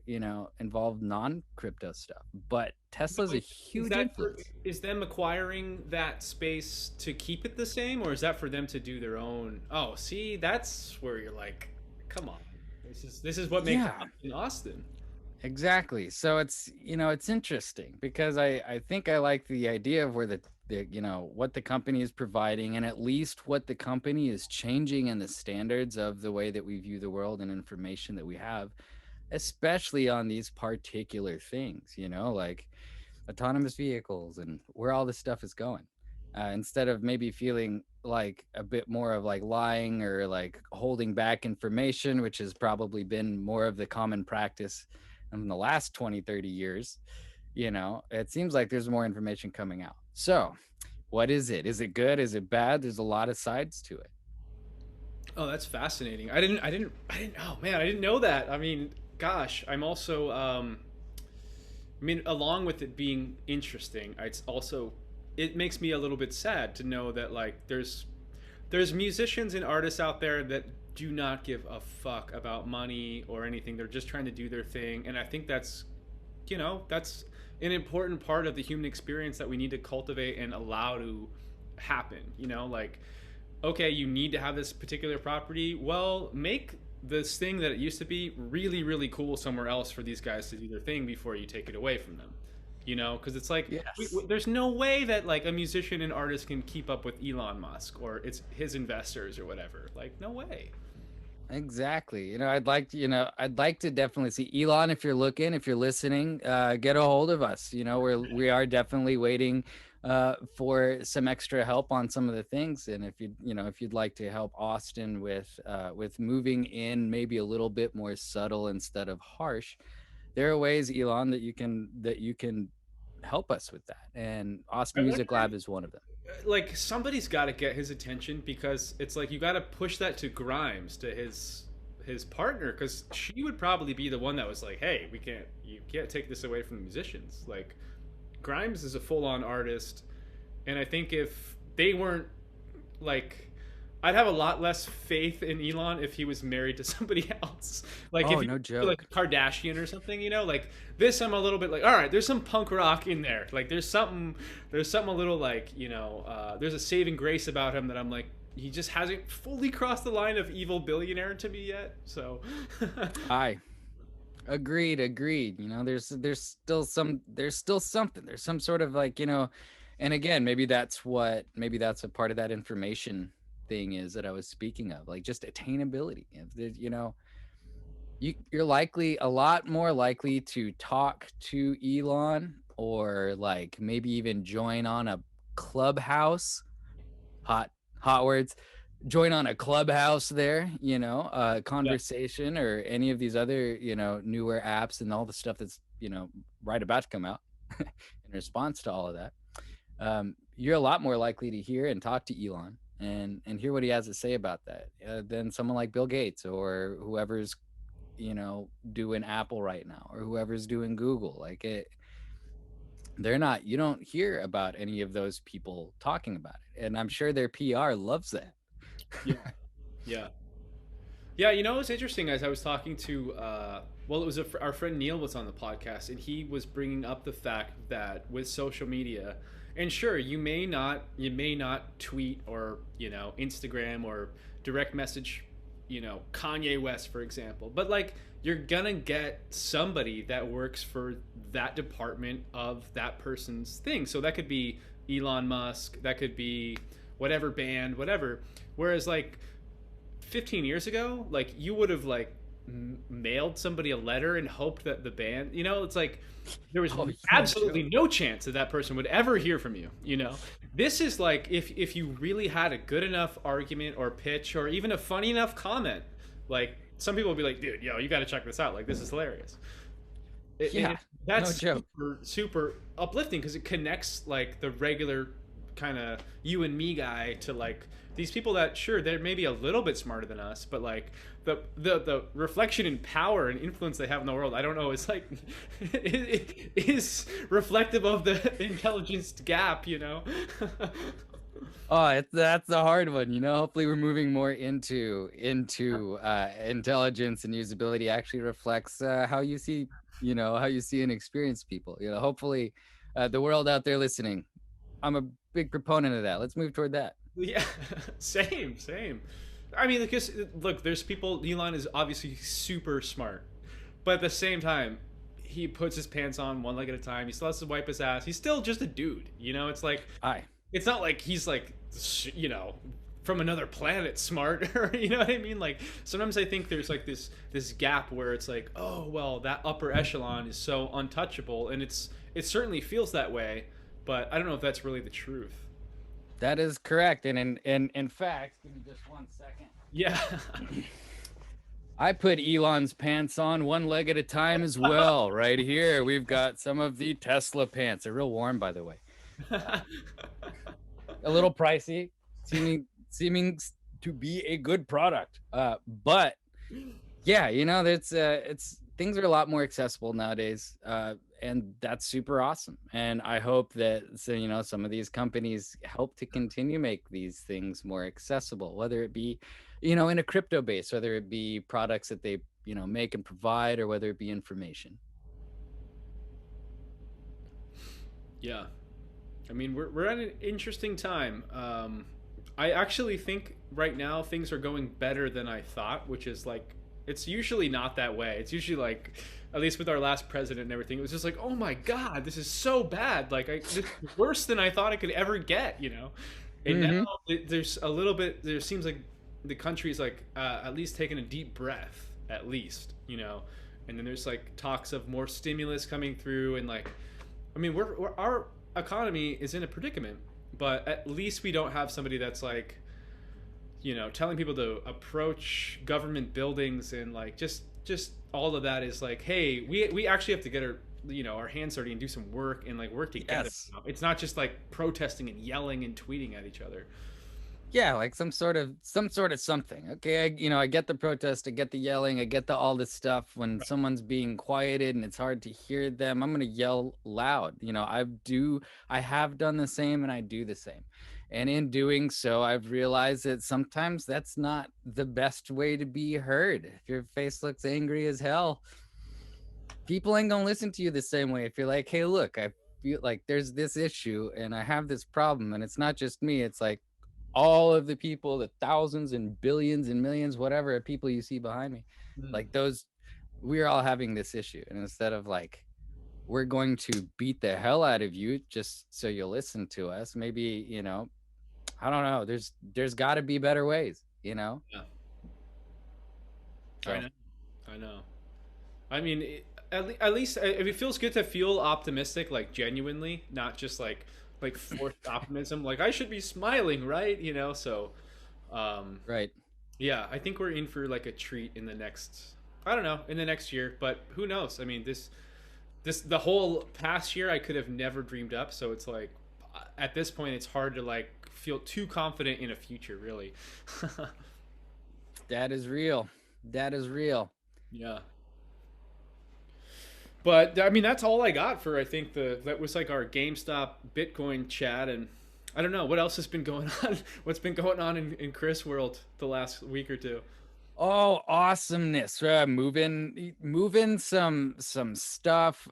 involved non-crypto stuff. But Tesla's a huge influence. Is them acquiring that space to keep it the same, or is that for them to do their own? Oh, see, that's where you're like, come on. This is what makes it in Austin. Exactly. So it's it's interesting because I think I like the idea of where the what the company is providing, and at least what the company is changing in the standards of the way that we view the world and information that we have, especially on these particular things, like autonomous vehicles and where all this stuff is going. Instead of maybe feeling like a bit more of like lying or like holding back information, which has probably been more of the common practice in the last 20-30 years, it seems like there's more information coming out. So what is it? Is it good? Is it bad? There's a lot of sides to it. Oh, that's fascinating. I didn't oh man, I didn't know that. I mean, gosh, I'm also along with it being interesting, it makes me a little bit sad to know that like there's musicians and artists out there that do not give a fuck about money or anything. They're just trying to do their thing, and I think that's an important part of the human experience that we need to cultivate and allow to happen. Like okay, you need to have this particular property. Well, make this thing that it used to be really, really cool somewhere else for these guys to do their thing before you take it away from them. You know, because it's like Yes. there's no way that like a musician and artist can keep up with Elon Musk or it's his investors or whatever. Like, no way. Exactly. I'd like to definitely see Elon, if you're looking, if you're listening, get a hold of us. We are definitely waiting for some extra help on some of the things. And if you'd like to help Austin with moving in maybe a little bit more subtle instead of harsh, there are ways, Elon, that you can help us with that. And I Austin wonder Music Lab is one of them. like somebody's got to get his attention because it's like you got to push that to Grimes to his partner because she would probably be the one that was like, hey, you can't take this away from the musicians. Like Grimes is a full-on artist, and I think if they weren't like, I'd have a lot less faith in Elon if he was married to somebody else. Like if Oh, he no was like joke. a Kardashian or something, you know, like this I'm a little bit like, all right, there's some punk rock in there. Like there's something a little like, there's a saving grace about him that I'm like, he just hasn't fully crossed the line of evil billionaire to me yet. So Aye. Agreed. There's still something. There's some sort of like, and again, maybe that's a part of that information thing is that I was speaking of, like just attainability. You're likely a lot more likely to talk to Elon or like maybe even join on a clubhouse, hot hot words, join on a clubhouse there, yeah, conversation or any of these other, newer apps and all the stuff that's, right about to come out in response to all of that. You're a lot more likely to hear and talk to Elon and hear what he has to say about that than someone like Bill Gates or whoever's, doing Apple right now or whoever's doing Google. Like you don't hear about any of those people talking about it. And I'm sure their PR loves that. yeah, yeah. Yeah, you know, it's interesting as I was talking to, well, it was our friend Neil was on the podcast, and he was bringing up the fact that with social media, and sure, you may not tweet or Instagram or direct message, Kanye West, for example, but like you're gonna get somebody that works for that department of that person's thing. So that could be Elon Musk, that could be whatever band, whatever. Whereas like 15 years ago, like you would have like mailed somebody a letter and hoped that the band, it's like there was Oh, absolutely no chance that that person would ever hear from you. This is like if you really had a good enough argument or pitch or even a funny enough comment, like some people would be like, dude, you got to check this out, like this is hilarious. yeah, no That's joke. super uplifting because it connects like the regular kind of you and me guy to like these people that sure they're maybe a little bit smarter than us, but like the reflection and power and influence they have in the world, I don't know, it's like is reflective of the intelligence gap. Oh, that's a hard one. Hopefully we're moving more into intelligence and usability actually reflects how you see, how you see and experience people. Hopefully the world out there listening, I'm a big proponent of that. Let's move toward that. Yeah, same. I mean, because look, there's people. Elon is obviously super smart, but at the same time, he puts his pants on one leg at a time. He still has to wipe his ass. He's still just a dude. It's like Aye. it's not like he's like from another planet smart or you know what I mean. Like sometimes I think there's like this gap where it's like, oh well, that upper echelon is so untouchable, and it certainly feels that way, but I don't know if that's really the truth. That is correct. And in fact, give me just 1 second. Yeah. I put Elon's pants on one leg at a time as well. Right here, we've got some of the Tesla pants. They're real warm, by the way. A little pricey, seeming to be a good product. But yeah, it's things are a lot more accessible nowadays. And that's super awesome. And I hope that some of these companies help to continue make these things more accessible, whether it be in a crypto base, whether it be products that they make and provide, or whether it be information. Yeah. I mean, we're at an interesting time. I actually think right now things are going better than I thought, which is like it's usually not that way. It's usually like at least with our last president and everything, it was just like, "Oh my god, this is so bad. Like this is worse than I thought I could ever get, you know." And now Mm-hmm. there's a little bit there seems like the country's like at least taking a deep breath at least, you know. And then there's like talks of more stimulus coming through and like I mean, we're our economy is in a predicament, but at least we don't have somebody that's like, you know, telling people to approach government buildings and like just all of that is like, hey, we actually have to get our you know our hands dirty and do some work and like work together. Yes. You know? It's not just like protesting and yelling and tweeting at each other. Yeah, like some sort of something. Okay, I get the protest, I get the yelling, I get the all this stuff. When someone's being quieted and it's hard to hear them, I'm gonna yell loud. I have done the same, and I do the same. And in doing so, I've realized that sometimes that's not the best way to be heard. If your face looks angry as hell, people ain't gonna listen to you the same way. If you're like, hey, look, I feel like there's this issue and I have this problem, and it's not just me, it's like all of the people, the thousands and billions and millions, whatever people you see behind me, like those, we're all having this issue. And instead of like, we're going to beat the hell out of you just so you'll listen to us, maybe, I don't know. There's got to be better ways. Yeah, I So know, I know. I mean, at least it feels good to feel optimistic, like genuinely, not just like forced optimism. Like I should be smiling, right? You know. So, um, right. yeah, I think we're in for like a treat in the next. I don't know in the next year, but who knows? I mean, this the whole past year I could have never dreamed up. So it's like at this point it's hard to like feel too confident in a future, really. That is real. That is real. Yeah. But I mean, that's all I got for I think the that was like our GameStop Bitcoin chat, and I don't know what else has been going on. What's been going on in Chris world the last week or two? Oh, awesomeness. Moving some stuff.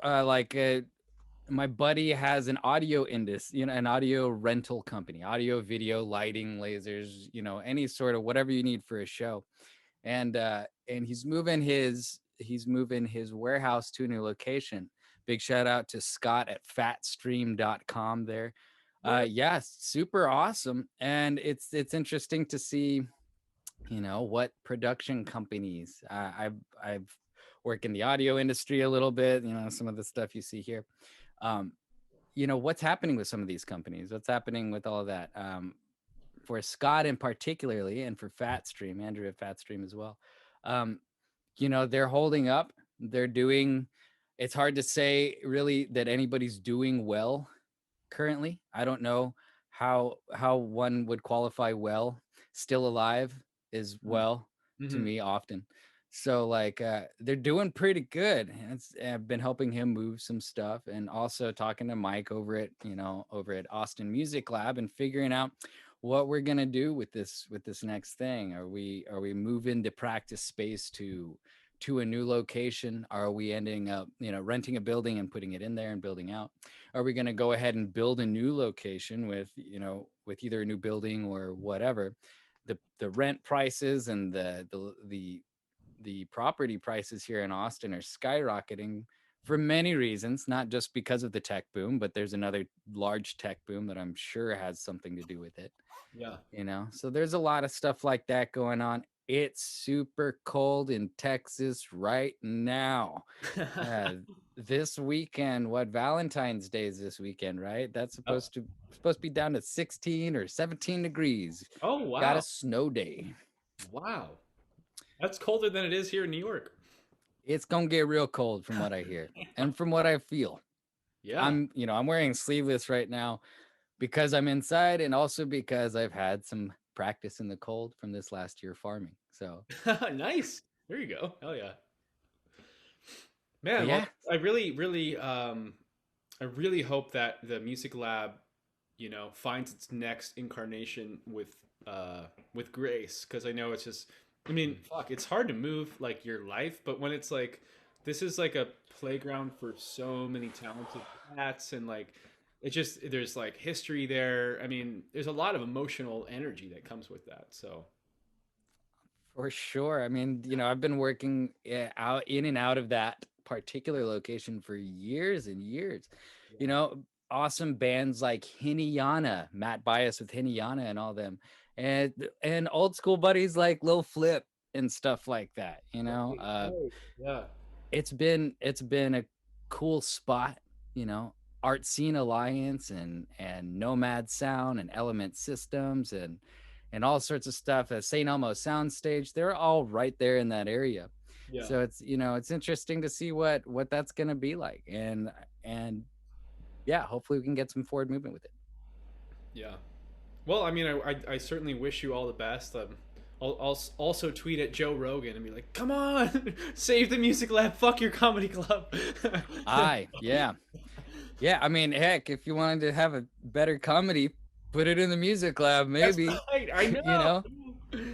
My buddy has an audio industry, an audio rental company, audio, video, lighting, lasers, any sort of whatever you need for a show. And he's moving his warehouse to a new location. Big shout out to Scott at fatstream.com there. What? Yeah, super awesome. And it's interesting to see, what production companies. I've worked in the audio industry a little bit, some of the stuff you see here. Um, what's happening with some of these companies, what's happening with all of that. For Scott in particularly, and for Fatstream, Andrew at Fatstream as well. Um, they're holding up. They're doing. It's hard to say really that anybody's doing well currently. I don't know how one would qualify well. Still alive is well to Mm-hmm. me often. So like they're doing pretty good. And I've been helping him move some stuff, and also talking to Mike over at Austin Music Lab, and figuring out what we're gonna do with this next thing. Are we moving the practice space to a new location? Are we ending up renting a building and putting it in there and building out? Are we going to go ahead and build a new location with either a new building or whatever? The rent prices and the property prices here in Austin are skyrocketing for many reasons, not just because of the tech boom, but there's another large tech boom that I'm sure has something to do with it. Yeah. So there's a lot of stuff like that going on. It's super cold in Texas right now. This weekend, Valentine's Day is this weekend, right? That's Oh. supposed to be down to 16 or 17 degrees. Oh Got wow. a snow day. Wow. That's colder than it is here in New York. It's gonna get real cold from what I hear and from what I feel. Yeah. I'm wearing sleeveless right now because I'm inside, and also because I've had some practice in the cold from this last year farming. So Nice. There you go. Hell yeah. but Man, well, yeah, I really hope that the Music Lab, finds its next incarnation with grace, because I know it's just, I mean, fuck, it's hard to move like your life, but when it's like this is like a playground for so many talented cats, and like It just there's like history there. I mean, there's a lot of emotional energy that comes with that. So For sure. I mean, I've been working out in and out of that particular location for years and years. You know, awesome bands like Hinayana, Matt Bias with Hinayana and all them, and old school buddies like Lil Flip and stuff like that. yeah, It's been a cool spot. Art Scene Alliance and Nomad Sound and Element Systems and all sorts of stuff at St. Elmo Soundstage. They're all right there in that area. yeah, So it's interesting to see what that's going to be like. And yeah, hopefully we can get some forward movement with it. yeah. Well, I mean, I certainly wish you all the best. I'll also tweet at Joe Rogan and be like, "Come on, save the Music Lab, fuck your comedy club." Yeah. I mean, heck, if you wanted to have a better comedy, put it in the Music Lab, maybe. That's right, I know.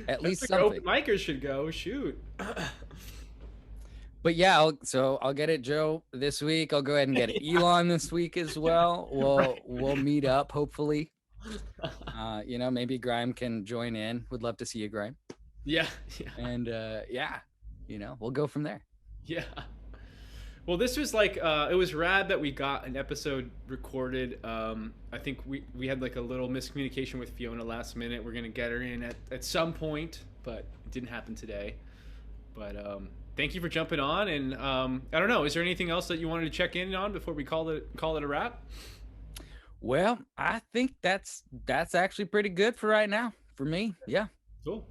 At least where something. open micers should go. Shoot. But yeah, I'll get it, Joe, this week. I'll go ahead and get Elon this week as well. We'll meet up, hopefully. Maybe Grime can join in. Would love to see you, Grime. Yeah. And we'll go from there. Yeah. Well, this was like it was rad that we got an episode recorded. I think we had like a little miscommunication with Fiona last minute. We're gonna get her in at some point, but it didn't happen today. But thank you for jumping on. And I don't know, is there anything else that you wanted to check in on before we call it a wrap? Well, I think that's actually pretty good for right now for me. Yeah. Cool.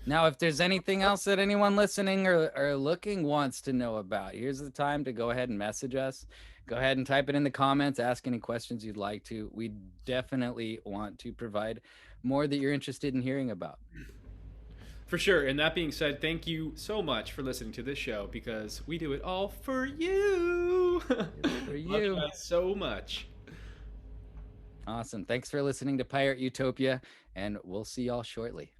Now, if there's anything else that anyone listening or looking wants to know about, here's the time to go ahead and message us. Go ahead and type it in the comments. Ask any questions you'd like to. We definitely want to provide more that you're interested in hearing about. For sure. And that being said, thank you so much for listening to this show because we do it all for you. For you. Love you guys so much. Awesome. Thanks for listening to Pirate Utopia, and we'll see y'all shortly.